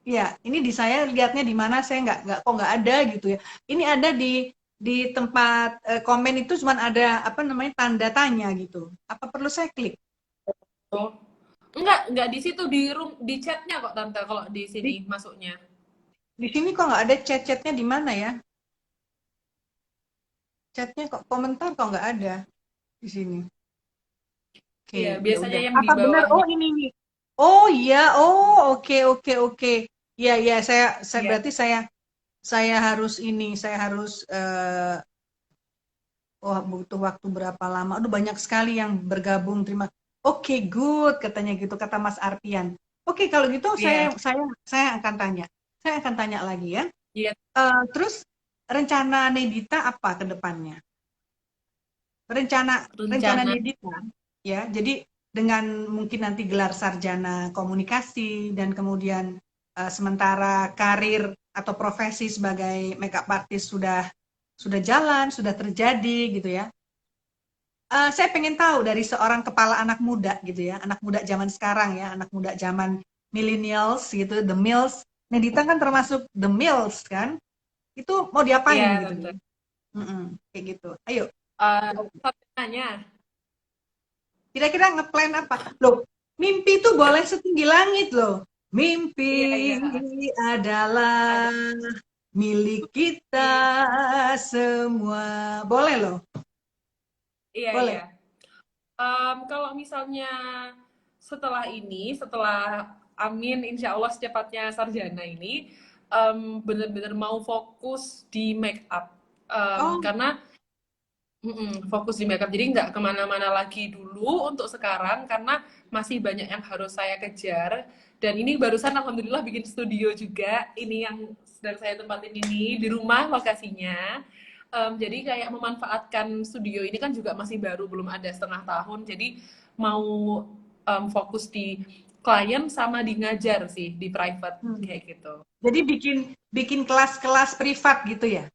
Iya, ini di saya lihatnya di mana saya nggak kok nggak ada gitu ya. Ini ada di tempat komen itu cuma ada apa namanya tanda tanya gitu. Apa perlu saya klik? oh. Enggak di situ di chatnya kok tante kalau di sini Di, masuknya. di sini kok nggak ada chat-chatnya di mana ya? Chatnya kok komentar kok nggak ada di sini. Oke, Iya, ya biasanya udah. yang di Apa benar? Oh bawahnya. ini nih. Oh iya, oh oke oke oke. Iya iya saya Iya. berarti saya harus ini, saya harus wah butuh waktu berapa lama? Aduh banyak sekali yang bergabung. Terima. Oke, good katanya gitu kata Mas Arpian. Oke, kalau gitu Iya. saya akan tanya. Saya akan tanya lagi ya. Iya, Terus rencana Nedita apa ke depannya? Rencana rencana rencana. Nedita ya. Jadi dengan mungkin nanti gelar sarjana komunikasi dan kemudian sementara karir atau profesi sebagai makeup artist sudah jalan, sudah terjadi gitu ya. Saya pengen tahu dari seorang kepala anak muda gitu ya, anak muda zaman sekarang ya, anak muda zaman millennials gitu, the mills. Nedita kan termasuk the mills kan? Itu mau Iya, diapain gitu tante. ya? Kayak gitu. Ayo, Satu nanya. kira-kira ngeplan apa? Loh, mimpi itu boleh setinggi langit loh. Mimpi Iya, iya. adalah Ada milik kita di semua. Boleh loh, iya, iya. boleh. Kalau misalnya setelah Amin, insya Allah secepatnya sarjana ini, bener-bener mau fokus di make up. Oh, Karena fokus di makeup. Jadi nggak kemana-mana lagi dulu untuk sekarang karena masih banyak yang harus saya kejar. Dan ini barusan alhamdulillah bikin studio juga. Ini yang sedang saya tempatin ini di rumah lokasinya. Jadi kayak memanfaatkan studio ini kan juga masih baru, belum ada setengah tahun. Jadi mau fokus di klien sama di ngajar sih di private Hmm. kayak gitu. Jadi bikin bikin kelas-kelas privat gitu ya.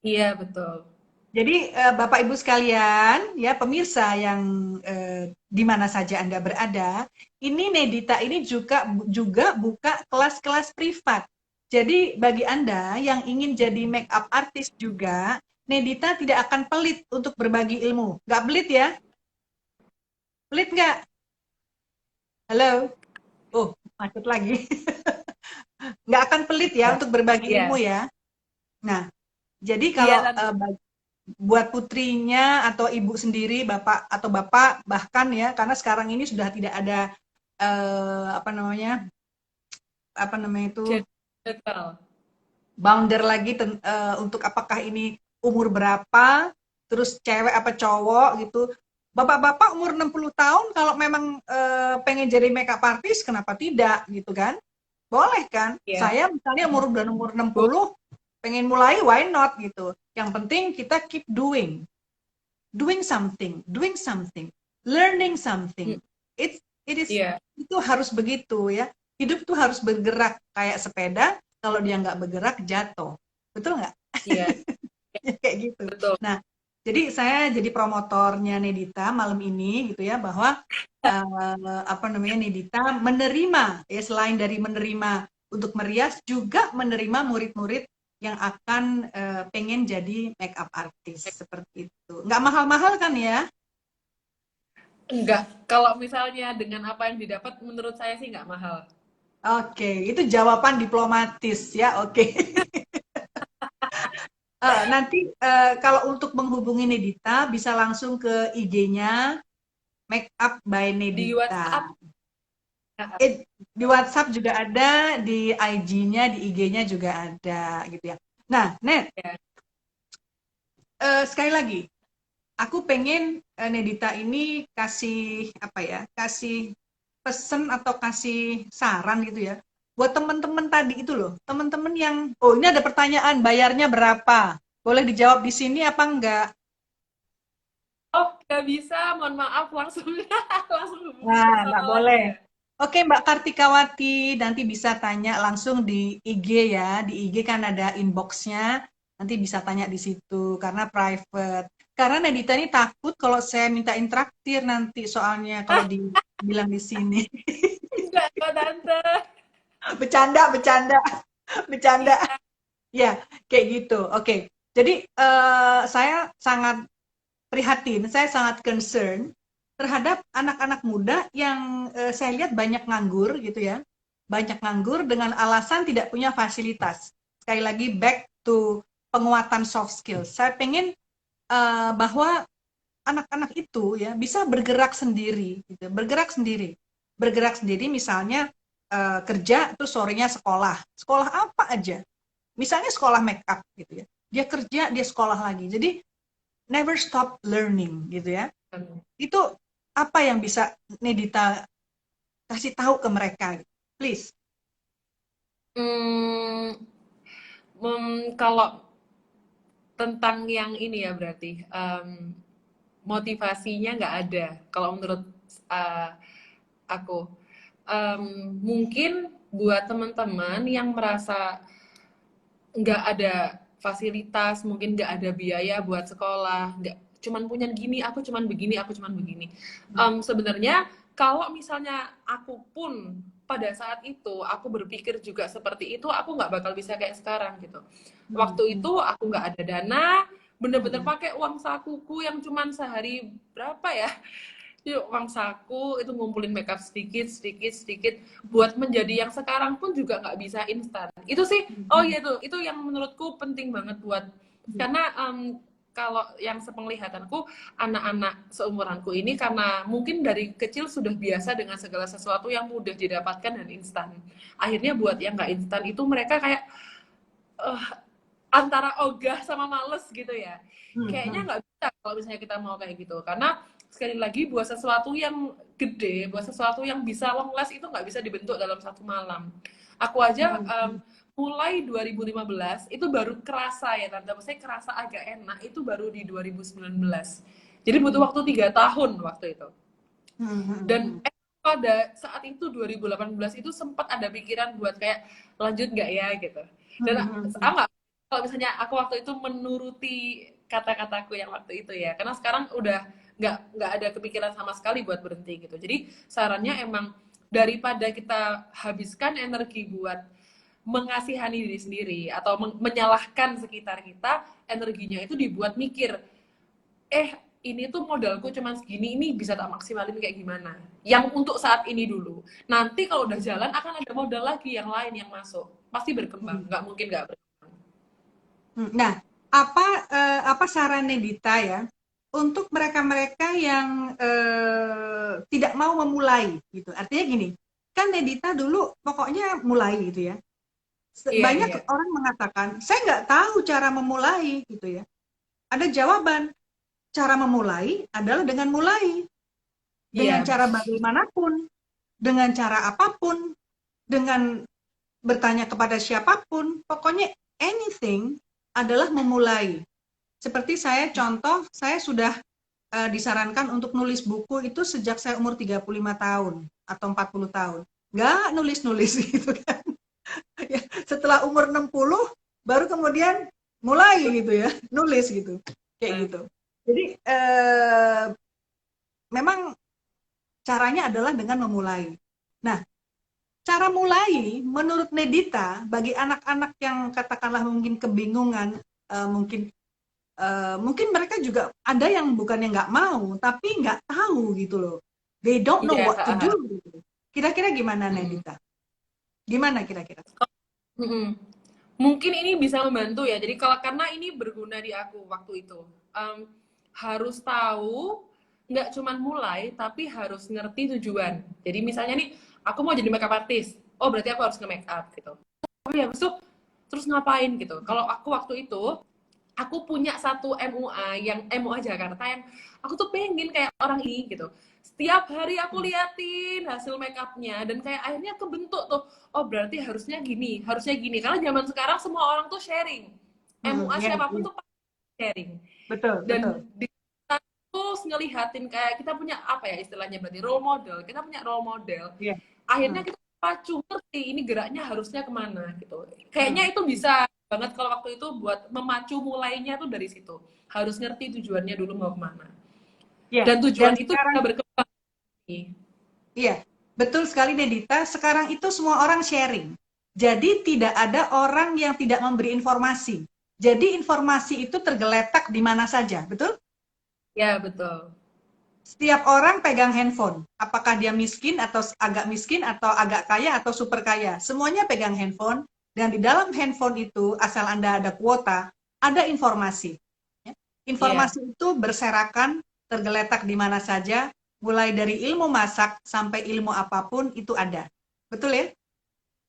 Iya betul. Jadi Bapak Ibu sekalian, ya pemirsa yang di mana saja Anda berada, ini Nedita ini juga buka kelas-kelas privat. Jadi bagi Anda yang ingin jadi make up artist juga, Nedita tidak akan pelit untuk berbagi ilmu. Nggak pelit ya? Pelit nggak? Halo? Oh, macet lagi. Nggak akan pelit ya Ya. untuk berbagi ilmu Iya. ya. Nah, jadi Iya kalau tante. buat putrinya atau ibu sendiri, bapak atau bapak bahkan ya, karena sekarang ini sudah tidak ada apa namanya itu Betul. bounder lagi untuk apakah ini umur berapa, terus cewek apa cowok gitu. Bapak-bapak umur 60 tahun kalau memang pengen jadi makeup artist, kenapa tidak gitu kan? Boleh kan? Iya. Saya misalnya udah umur Bo- 60 pengen mulai, why not gitu. Yang penting kita keep doing something, learning something. Mm, It is Iya, itu harus begitu ya. Hidup tuh harus bergerak kayak sepeda. Kalau dia nggak bergerak jatuh, betul nggak? iya, Kayak gitu. betul. Nah, jadi saya jadi promotornya Nedita malam ini gitu ya bahwa apa namanya Nedita menerima ya selain dari menerima untuk merias juga menerima murid-murid yang akan pengen jadi makeup artist seperti itu. Nggak mahal-mahal kan ya? Enggak, kalau misalnya dengan apa yang didapat, menurut saya sih nggak mahal. Oke, itu jawaban diplomatis ya. Oke. Nanti kalau untuk menghubungi Nedita bisa langsung ke IG-nya Make Up by Di Nedita. WhatsApp, nah, Di WhatsApp juga ada, di IG-nya, di IG-nya juga ada gitu ya. Nah, Net, ya. sekali lagi, aku pengen Nedita ini kasih apa ya, kasih pesen atau kasih saran gitu ya. Buat teman-teman tadi itu loh, teman-teman yang, oh ini ada pertanyaan, bayarnya berapa? Boleh dijawab di sini apa enggak? Oh, nggak bisa, mohon maaf, langsung langsung hubungi Nah, nggak personal boleh. aja. Oke, Mbak Kartikawati, nanti bisa tanya langsung di IG ya. Di IG kan ada inbox-nya, nanti bisa tanya di situ, karena private. Karena Nadita ini takut kalau saya minta intraktir nanti, soalnya kalau dibilang di sini. Enggak kok, Tante. Bercanda, bercanda, bercanda. Iya, Ya, kayak gitu. Oke, jadi saya sangat prihatin, saya sangat concern terhadap anak-anak muda yang saya lihat banyak nganggur gitu ya. Banyak nganggur dengan alasan tidak punya fasilitas. Sekali lagi back to penguatan soft skills. Saya pengen bahwa anak-anak itu ya bisa bergerak sendiri gitu. Bergerak sendiri. Bergerak sendiri misalnya kerja terus sorenya sekolah. Sekolah apa aja? Misalnya sekolah make up gitu ya. Dia kerja, dia sekolah lagi. Jadi never stop learning gitu ya. Itu apa yang bisa Nedita kasih tahu ke mereka? Please. Hmm, kalau tentang yang ini ya berarti motivasinya nggak ada. Kalau menurut uh, aku, mungkin buat teman-teman yang merasa nggak ada fasilitas, mungkin nggak ada biaya buat sekolah, nggak cuman punya gini, aku cuman begini, aku cuman begini. Sebenarnya kalau misalnya aku pun pada saat itu aku berpikir juga seperti itu, aku nggak bakal bisa kayak sekarang gitu. Hmm, Waktu hmm, itu aku nggak ada dana, bener-bener hmm, pakai uang sakuku yang cuman sehari berapa ya, yuk uang saku itu ngumpulin makeup sedikit sedikit sedikit buat menjadi yang sekarang pun juga nggak bisa instan itu sih. Oh hmm, iya itu yang menurutku penting banget buat hmm, karena kalau yang sepenglihatanku anak-anak seumuranku ini karena mungkin dari kecil sudah biasa dengan segala sesuatu yang mudah didapatkan dan instan, akhirnya buat yang nggak instan itu mereka kayak antara ogah sama males gitu ya. Kayaknya Hmm. nggak bisa kalau misalnya kita mau kayak gitu. Karena sekali lagi buat sesuatu yang gede, buat sesuatu yang bisa long last itu nggak bisa dibentuk dalam satu malam. Aku aja Hmm. mulai 2015 itu baru kerasa ya tante, maksudnya kerasa agak enak itu baru di 2019. Jadi butuh Hmm. waktu 3 tahun waktu itu. Hmm. Hmm. Dan pada saat itu 2018 itu sempat ada pikiran buat kayak lanjut nggak ya gitu. Dan Hmm. Hmm. Hmm. sama kalau misalnya aku waktu itu menuruti kata-kataku yang waktu itu ya, karena sekarang udah nggak ada kepikiran sama sekali buat berhenti gitu. Jadi sarannya emang daripada kita habiskan energi buat mengasihani diri sendiri atau menyalahkan sekitar kita, energinya itu dibuat mikir, ini tuh modalku cuman segini, ini bisa tak maksimalin kayak gimana. Yang untuk saat ini dulu. Nanti kalau udah jalan akan ada modal lagi yang lain yang masuk. Pasti berkembang, Hmm. nggak mungkin nggak berkembang. Nah, apa saran Nedita ya untuk mereka-mereka yang tidak mau memulai gitu. Artinya gini, kan Nedita dulu pokoknya mulai gitu ya. Iya, Banyak iya. orang mengatakan, saya nggak tahu cara memulai gitu ya. Ada jawaban, cara memulai adalah dengan mulai. Dengan Iya. cara bagaimanapun, dengan cara apapun, dengan bertanya kepada siapapun, pokoknya anything adalah memulai. Seperti saya contoh, saya sudah disarankan untuk nulis buku itu sejak saya umur 35 tahun atau 40 tahun. Nggak nulis-nulis gitu kan. Ya, setelah umur 60 baru kemudian mulai gitu ya, nulis gitu. Kayak gitu. Jadi memang caranya adalah dengan memulai. Nah, cara mulai menurut Nedita bagi anak-anak yang katakanlah mungkin kebingungan, mungkin mungkin mereka juga ada yang bukannya nggak mau, tapi nggak tahu gitu loh. They don't know Iya, what to do. ha. Gitu. Kira-kira gimana, Mm-mm. Nedita? Gimana kira-kira? Mm-mm. Mungkin ini bisa membantu ya. Jadi kalau karena ini berguna di aku waktu itu. Em, Harus tahu nggak cuman mulai tapi harus ngerti tujuan. Jadi misalnya nih aku mau jadi makeup artist. Oh, berarti aku harus nge-make up gitu. Oh ya, habis itu terus ngapain gitu. Kalau aku waktu itu aku punya satu MUA yang MUA Jakarta yang aku tuh pengen kayak orang ini gitu. Setiap hari aku liatin hasil make upnya dan kayak akhirnya kebentuk tuh, oh berarti harusnya gini. Karena zaman sekarang semua orang tuh sharing. MUA Ya, siapapun ya. tuh pasti sharing. Betul, betul. Dan di terus ngelihatin kayak kita punya apa ya istilahnya berarti role model. Kita punya role model. Ya. Akhirnya Hmm, kita pacu ngerti ini geraknya harusnya kemana gitu. hmm. Kayaknya itu bisa banget kalau waktu itu buat memacu mulainya tuh dari situ. Harus ngerti tujuannya dulu mau kemana. Ya, Dan dan tujuan itu sekarang bisa berkembang nih. iya, betul sekali Nedita. Sekarang itu semua orang sharing. Jadi tidak ada orang yang tidak memberi informasi. Jadi informasi itu tergeletak di mana saja, betul? Ya, betul. Setiap orang pegang handphone. Apakah dia miskin atau agak miskin atau agak kaya atau super kaya. Semuanya pegang handphone dan di dalam handphone itu asal Anda ada kuota, ada informasi. Ya. Iya. Informasi itu berserakan, tergeletak di mana saja, mulai dari ilmu masak sampai ilmu apapun itu ada. Betul ya?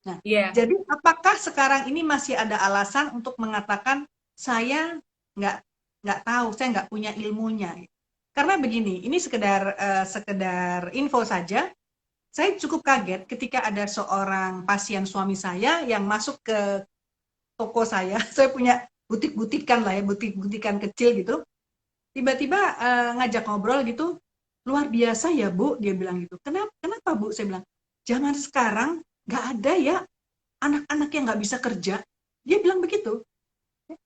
Nah, Iya. jadi apakah sekarang ini masih ada alasan untuk mengatakan saya nggak nggak tahu, saya nggak punya ilmunya? Karena begini, ini sekedar info saja. Saya cukup kaget ketika ada seorang pasien suami saya yang masuk ke toko saya. Saya punya butik-butikan lah ya, butik-butikan kecil gitu. Tiba-tiba ngajak ngobrol gitu, luar biasa ya Bu, dia bilang gitu. Kenapa Bu? Saya bilang, zaman sekarang nggak ada ya anak-anak yang nggak bisa kerja. Dia bilang begitu. Hmm.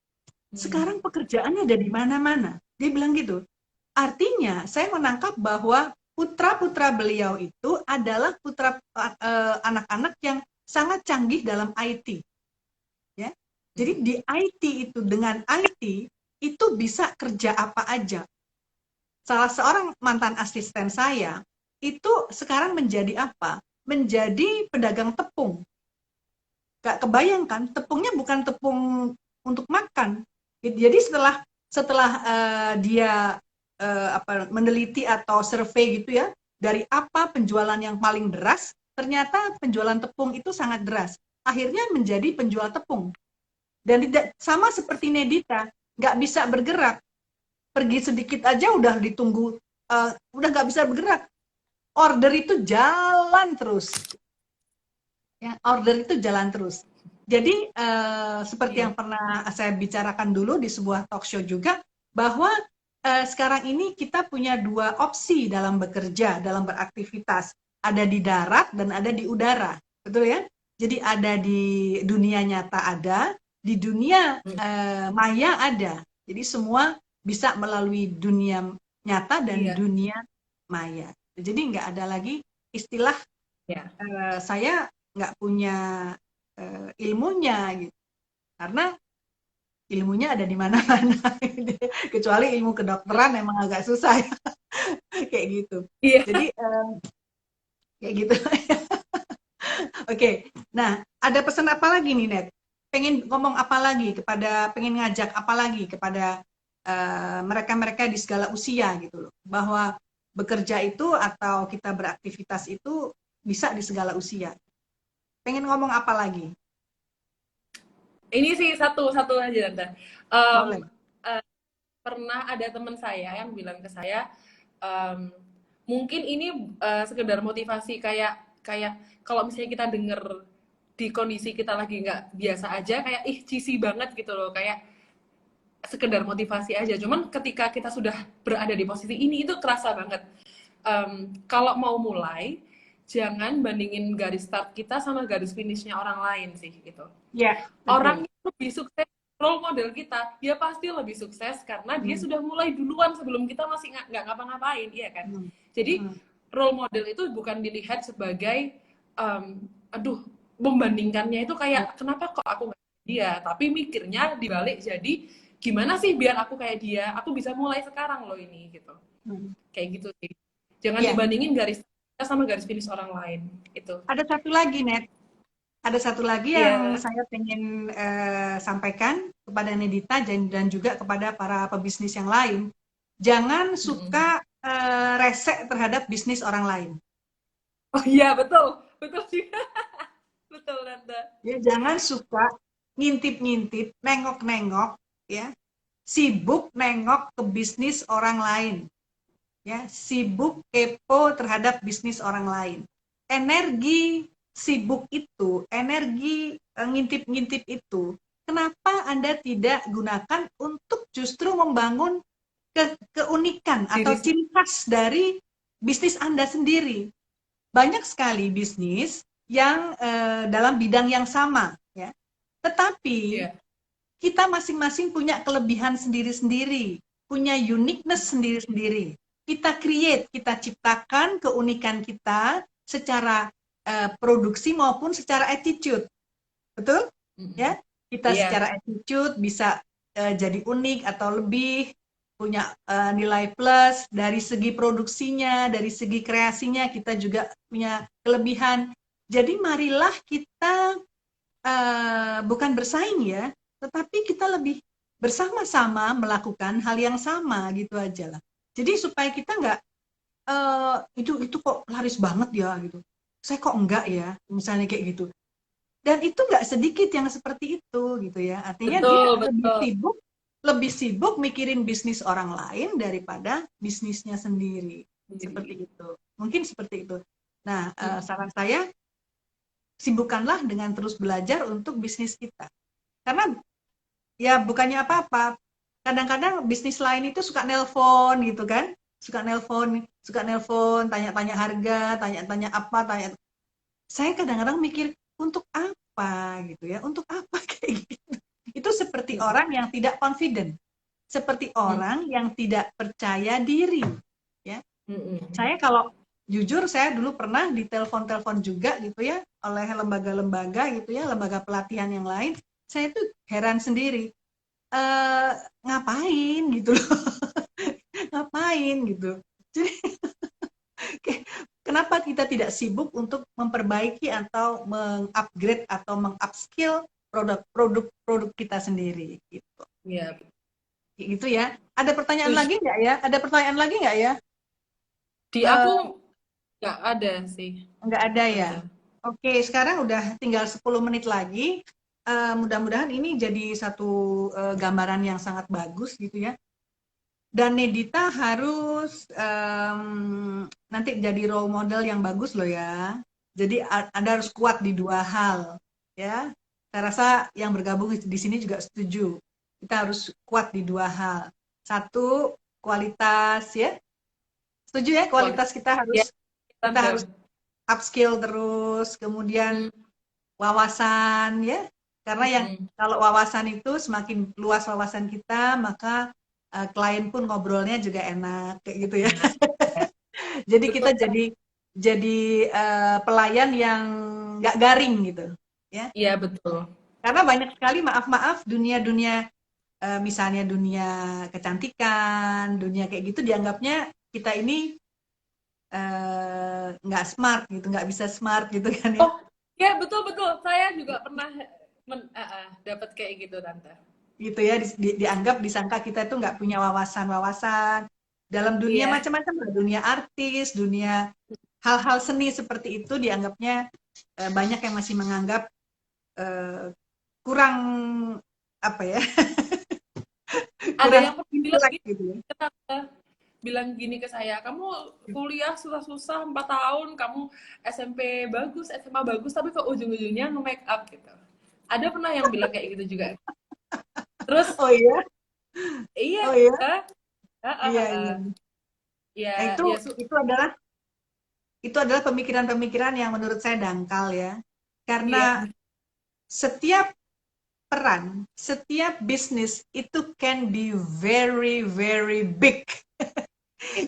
Sekarang pekerjaannya ada di mana-mana. Dia bilang gitu. Artinya, saya menangkap bahwa putra-putra beliau itu adalah putra anak-anak yang sangat canggih dalam IT. Ya. Jadi Hmm. di IT itu dengan IT itu bisa kerja apa aja. Salah seorang mantan asisten saya itu sekarang menjadi apa? Menjadi pedagang tepung. Gak kebayangkan tepungnya bukan tepung untuk makan. Jadi setelah setelah dia meneliti atau survei gitu ya, dari apa penjualan yang paling deras, ternyata penjualan tepung itu sangat deras. Akhirnya menjadi penjual tepung. Dan tidak sama seperti Nedita, nggak bisa bergerak. Pergi sedikit aja udah ditunggu, udah nggak bisa bergerak. Order itu jalan terus. Ya, order itu jalan terus. Jadi seperti Iya. yang pernah saya bicarakan dulu di sebuah talk show juga, bahwa sekarang ini kita punya dua opsi dalam bekerja, dalam beraktivitas. Ada di darat dan ada di udara. Betul ya? Jadi ada di dunia nyata ada, di dunia Mm. maya ada. Jadi semua bisa melalui dunia nyata dan Iya. dunia maya. Jadi nggak ada lagi istilah Iya. saya nggak punya ilmunya gitu. Karena ilmunya ada di mana-mana. Kecuali ilmu kedokteran emang agak susah ya. Kayak gitu. Iya. Jadi kayak gitu. Oke. Nah, ada pesan apa lagi nih, Net? Pengen ngomong apa lagi pengen ngajak apa lagi kepada mereka-mereka di segala usia gitu loh. Bahwa bekerja itu atau kita beraktivitas itu bisa di segala usia. Pengen ngomong apa lagi? Ini sih satu aja tante. Em, Boleh. Pernah ada teman saya yang bilang ke saya, em, mungkin ini sekedar motivasi kayak kayak kalau misalnya kita denger di kondisi kita lagi nggak biasa aja, kayak ih cheesy banget gitu loh, kayak sekedar motivasi aja. Cuman ketika kita sudah berada di posisi ini, itu kerasa banget. Kalau mau mulai, jangan bandingin garis start kita sama garis finishnya orang lain sih gitu. Ya, Orang betul. yang lebih sukses, role model kita, dia pasti lebih sukses karena dia Hmm. sudah mulai duluan sebelum kita masih nggak ngapa-ngapain, iya kan? Hmm. Jadi Hmm. role model itu bukan dilihat sebagai, aduh, membandingkannya itu Ya. kayak kenapa kok aku nggak kayak dia, tapi mikirnya dibalik jadi gimana sih biar aku kayak dia, aku bisa mulai sekarang loh ini gitu, Hmm. kayak gitu sih. Jangan Ya, dibandingin garis kita sama garis finish orang lain itu. ada satu lagi, Net. Ada satu lagi yang Iya. saya ingin sampaikan kepada Nedita dan juga kepada para pebisnis yang lain. Jangan Mm-mm. suka rese terhadap bisnis orang lain. Oh iya, betul betul sih. Betul, Tante. Ya, jangan suka ngintip-ngintip, nengok-nengok, ya, sibuk nengok ke bisnis orang lain, ya, sibuk kepo terhadap bisnis orang lain. Energi sibuk itu, energi ngintip-ngintip itu, kenapa Anda tidak gunakan untuk justru membangun keunikan atau Diri ciri khas dari bisnis Anda sendiri? Banyak sekali bisnis yang dalam bidang yang sama, ya. Tetapi Iya. kita masing-masing punya kelebihan sendiri-sendiri, punya uniqueness sendiri-sendiri. Kita create, kita ciptakan keunikan kita secara produksi maupun secara attitude. Betul? Mm-mm. Ya, kita Iya. secara attitude bisa jadi unik atau lebih punya nilai plus dari segi produksinya, dari segi kreasinya kita juga punya kelebihan. Jadi marilah kita bukan bersaing ya, tetapi kita lebih bersama-sama melakukan hal yang sama gitu aja lah. Jadi supaya kita nggak itu kok laris banget ya gitu. Saya kok enggak ya, misalnya kayak gitu. Dan itu nggak sedikit yang seperti itu gitu ya. Artinya dia Betul, lebih betul. sibuk lebih sibuk mikirin bisnis orang lain daripada bisnisnya sendiri. Sendiri. Seperti itu. Mungkin seperti itu. Nah, Mm. saran saya sibukkanlah dengan terus belajar untuk bisnis kita. Karena ya bukannya apa-apa. Kadang-kadang bisnis lain itu suka nelpon gitu kan. Suka nelpon, tanya-tanya harga, tanya-tanya apa, tanya. Saya kadang-kadang mikir untuk apa gitu ya, untuk apa kayak gitu. Itu seperti Mm. orang yang tidak confident, seperti Mm. orang yang tidak percaya diri. Ya, Mm. saya kalau jujur saya dulu pernah ditelepon-telepon juga gitu ya oleh lembaga-lembaga gitu ya, lembaga pelatihan yang lain. Saya tuh heran sendiri, eh ngapain gitu loh, ngapain gitu. Jadi kenapa kita tidak sibuk untuk memperbaiki atau mengupgrade atau mengupskill produk-produk kita sendiri gitu. Iya, Gitu ya. Ada pertanyaan setuju. lagi nggak ya? Ada pertanyaan lagi nggak ya? Di aku Eh, nggak ada sih, nggak ada ya. Tante. Oke, sekarang udah tinggal 10 menit lagi. mudah-mudahan ini jadi satu gambaran yang sangat bagus gitu ya. Dan Nedita harus nanti jadi role model yang bagus loh ya. Jadi Anda harus kuat di dua hal ya. Saya rasa yang bergabung di sini juga setuju. Kita harus kuat di dua hal. Satu, kualitas ya. Setuju ya, Kualitas kualitas ya, kita tante. harus upskill terus, kemudian Hmm, wawasan ya. Karena yang hmm. kalau wawasan itu semakin luas wawasan kita, maka klien pun ngobrolnya juga enak kayak gitu ya. Nah, ya. Jadi Betul. kita jadi pelayan yang nggak garing gitu ya. Iya, betul. Karena banyak sekali maaf-maaf dunia-dunia misalnya dunia kecantikan, dunia kayak gitu dianggapnya kita ini nggak smart gitu, nggak bisa smart gitu kan ya. Oh, ya betul betul. Saya juga pernah dapat kayak gitu, tante. Gitu ya dianggap disangka kita itu nggak punya wawasan-wawasan dalam dunia Iya. macam-macam lah, dunia artis, dunia hal-hal seni seperti itu dianggapnya banyak yang masih menganggap eh, kurang apa ya Ada kurang yang pernah bilang intelek gini gitu ya. ke tante, bilang gini ke saya, kamu kuliah susah-susah 4 tahun, kamu SMP bagus, SMA bagus, tapi kok ujung-ujungnya nge-make up gitu. Ada pernah yang bilang kayak gitu juga. Terus, Oh iya, iya, oh iya, uh, uh, iya uh, iya. uh. Nah, Ya, ya, itu adalah pemikiran-pemikiran yang menurut saya dangkal ya, iya, karena setiap peran, setiap bisnis itu can be very very big,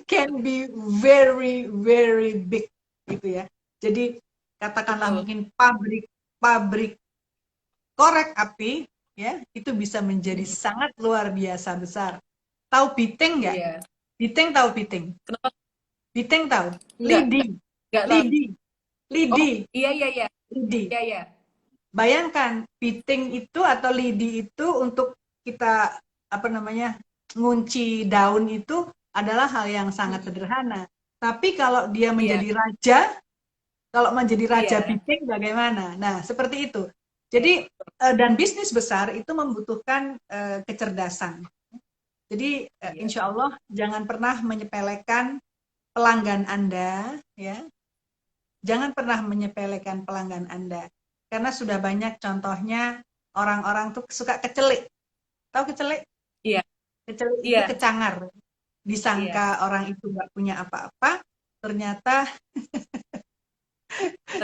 can be very very big gitu ya. Jadi katakanlah betul. mungkin pabrik pabrik korek api ya itu bisa menjadi Hmm, sangat luar biasa besar. Tahu Biteng nggak? iya. Biteng tahu Biteng? Kenapa? Biteng tahu? Enggak, Lidi, enggak tahu. lidi, Oh, lidi, iya, iya, iya, lidi. iya, iya. Bayangkan piting itu atau lidi itu untuk kita apa namanya ngunci daun itu adalah hal yang sangat Hmm, sederhana. Tapi kalau dia iya, menjadi raja, kalau menjadi raja iya, piting bagaimana? Nah, seperti itu. Jadi dan bisnis besar itu membutuhkan kecerdasan. Jadi iya, insya Allah jangan pernah menyepelekan pelanggan Anda, ya. Jangan pernah menyepelekan pelanggan Anda. Karena sudah banyak contohnya orang-orang tuh suka kecelik. Tahu kecelik? iya, Kecelik itu iya, kecangar. iya. Disangka orang itu nggak punya apa-apa, ternyata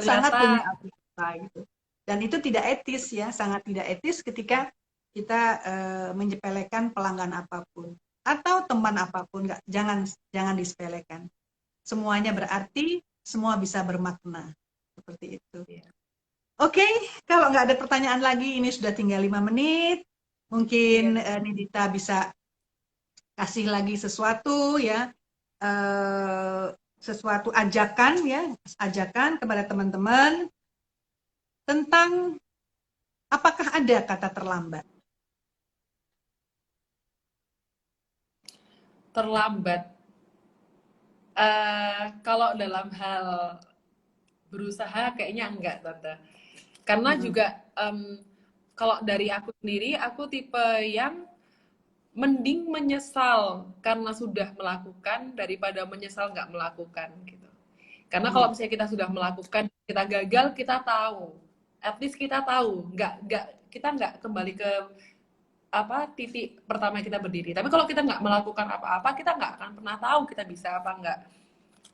sangat punya Ternyata, apa-apa gitu. Dan itu tidak etis ya, sangat tidak etis ketika kita menyepelekan pelanggan apapun atau teman apapun, nggak, jangan disepelekan. Semuanya berarti, semua bisa bermakna seperti itu. iya, Oke, kalau nggak ada pertanyaan lagi, ini sudah tinggal 5 menit. iya. Mungkin Nidita bisa kasih lagi sesuatu ya, eh, sesuatu ajakan ya, ajakan kepada teman-teman tentang apakah ada kata terlambat. Terlambat. Kalau dalam hal berusaha kayaknya enggak, tante. Karena Mm-mm. juga kalau dari aku sendiri, aku tipe yang mending menyesal karena sudah melakukan daripada menyesal nggak melakukan gitu. Karena Mm. kalau misalnya kita sudah melakukan, kita gagal, kita tahu. At least kita tahu, nggak kita nggak kembali ke apa titik pertama kita berdiri. Tapi kalau kita nggak melakukan apa-apa, kita nggak akan pernah tahu kita bisa apa nggak,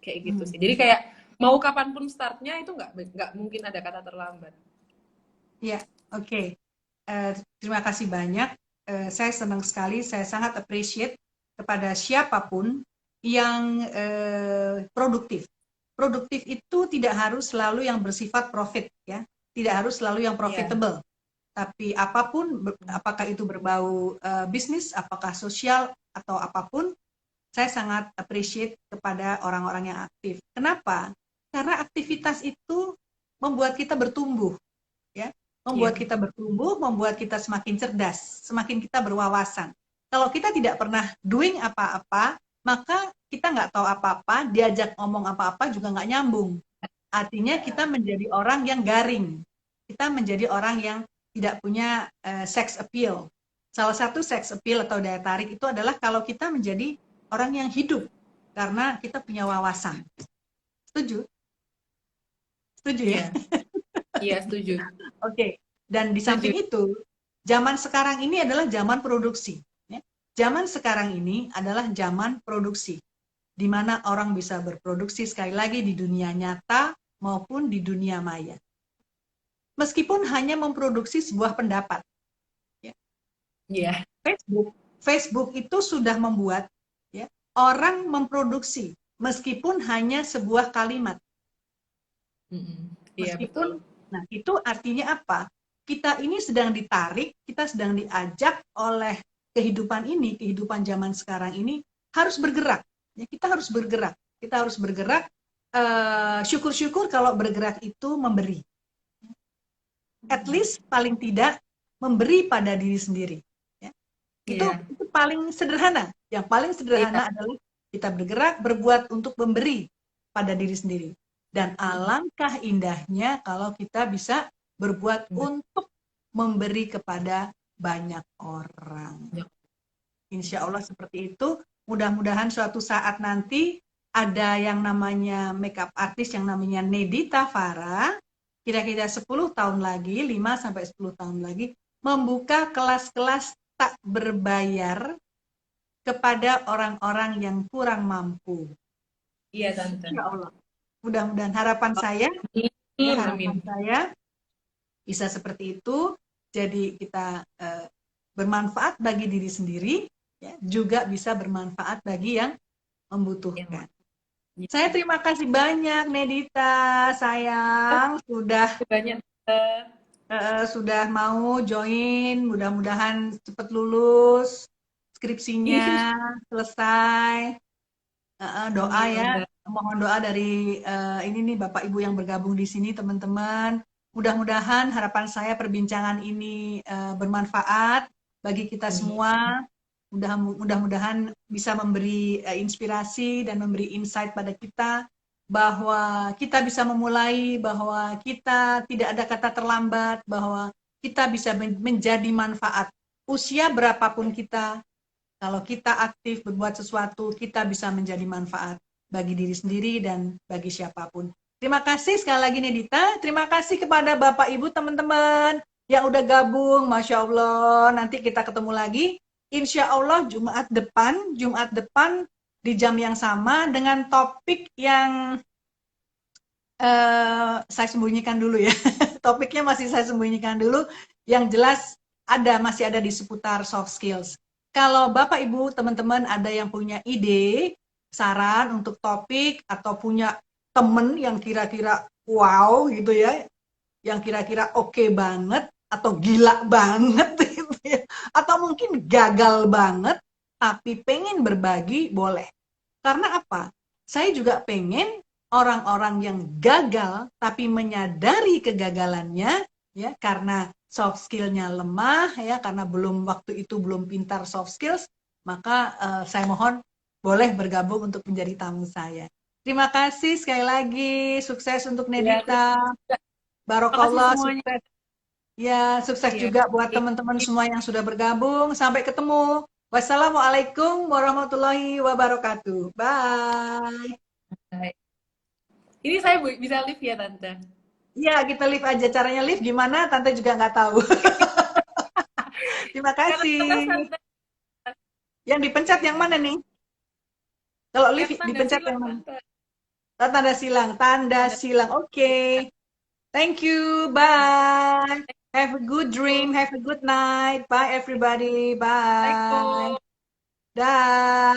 kayak gitu Mm. sih. Jadi kayak mau kapanpun startnya itu nggak mungkin ada kata terlambat. Ya, oke. Terima kasih banyak. Saya senang sekali, saya sangat appreciate kepada siapapun yang produktif. Produktif itu tidak harus selalu yang bersifat profit, ya. Tidak harus selalu yang Iya. profitable. Tapi apapun, apakah itu berbau bisnis, apakah sosial atau apapun, saya sangat appreciate kepada orang-orang yang aktif. Kenapa? Karena aktivitas itu membuat kita bertumbuh, ya, Iya. membuat kita bertumbuh, membuat kita semakin cerdas, semakin kita berwawasan. Kalau kita tidak pernah doing apa-apa, maka kita nggak tahu apa-apa, diajak ngomong apa-apa juga nggak nyambung. Artinya kita menjadi orang yang garing, kita menjadi orang yang tidak punya sex appeal. Salah satu sex appeal atau daya tarik itu adalah kalau kita menjadi orang yang hidup karena kita punya wawasan. Setuju? Setuju ya? Iya, iya setuju. Oke. Dan di Setuju. samping itu, zaman sekarang ini adalah zaman produksi. Ya. Zaman sekarang ini adalah zaman produksi, di mana orang bisa berproduksi sekali lagi di dunia nyata maupun di dunia maya. Meskipun hanya memproduksi sebuah pendapat. Ya. Iya. Facebook itu sudah membuat ya, orang memproduksi meskipun hanya sebuah kalimat. Iya betul. Meskipun, nah itu artinya apa? Kita ini sedang ditarik, kita sedang diajak oleh kehidupan ini, kehidupan zaman sekarang ini harus bergerak. Ya, kita harus bergerak. Kita harus bergerak. Syukur-syukur kalau bergerak itu memberi. At least paling tidak memberi pada diri sendiri. Ya. Iya. Itu paling sederhana. Yang paling Iya. sederhana adalah kita bergerak, berbuat untuk memberi pada diri sendiri. Dan alangkah indahnya kalau kita bisa berbuat untuk memberi kepada banyak orang. Insya Allah seperti itu. Mudah-mudahan suatu saat nanti ada yang namanya makeup artist yang namanya Nedita Farah, kira-kira 10 tahun lagi, 5-10 tahun lagi, membuka kelas-kelas tak berbayar kepada orang-orang yang kurang mampu. Iya Tante. Insya Allah. Mudah-mudahan harapan saya, ya, harapan saya bisa seperti itu. Jadi kita bermanfaat bagi diri sendiri, ya, juga bisa bermanfaat bagi yang membutuhkan. Ya. Saya terima kasih banyak Nedita, sayang banyak sudah mau join. Mudah-mudahan cepat lulus, skripsinya selesai. Doa ya, mohon doa dari ini nih Bapak Ibu yang bergabung di sini teman-teman. Mudah-mudahan harapan saya perbincangan ini bermanfaat bagi kita semua. Mudah-mudahan bisa memberi inspirasi dan memberi insight pada kita bahwa kita bisa memulai, bahwa kita tidak ada kata terlambat, bahwa kita bisa menjadi manfaat. Usia berapapun kita, kalau kita aktif berbuat sesuatu, kita bisa menjadi manfaat bagi diri sendiri dan bagi siapapun. Terima kasih sekali lagi Nedita. Terima kasih kepada Bapak Ibu teman-teman yang udah gabung. Masya Allah. Nanti kita ketemu lagi. Insya Allah Jumat depan di jam yang sama dengan topik yang saya sembunyikan dulu ya. Topiknya masih saya sembunyikan dulu. Yang jelas masih ada di seputar soft skills. Kalau Bapak Ibu teman-teman ada yang punya ide, saran untuk topik atau punya temen yang kira-kira wow gitu ya, yang kira-kira oke banget atau gila banget gitu ya, atau mungkin gagal banget tapi pengen berbagi, boleh. Karena apa? Saya juga pengen orang-orang yang gagal tapi menyadari kegagalannya ya, karena soft skill-nya lemah ya, karena waktu itu belum pintar soft skills, maka saya mohon boleh bergabung untuk menjadi tamu saya. Terima kasih sekali lagi, sukses untuk Nedita. Barokallah, sukses. Ya, sukses juga buat teman-teman semua yang sudah bergabung. Sampai ketemu. Wassalamualaikum warahmatullahi wabarakatuh. Bye. Ini saya bisa live ya Tante? Iya, kita live aja. Caranya live gimana? Tante juga nggak tahu. Terima kasih. Yang dipencet yang mana nih? Kalau live dipencet yang mana? Tanda silang. Tanda silang. Oke. Thank you. Bye. Have a good dream. Have a good night. Bye everybody. Bye. Dah.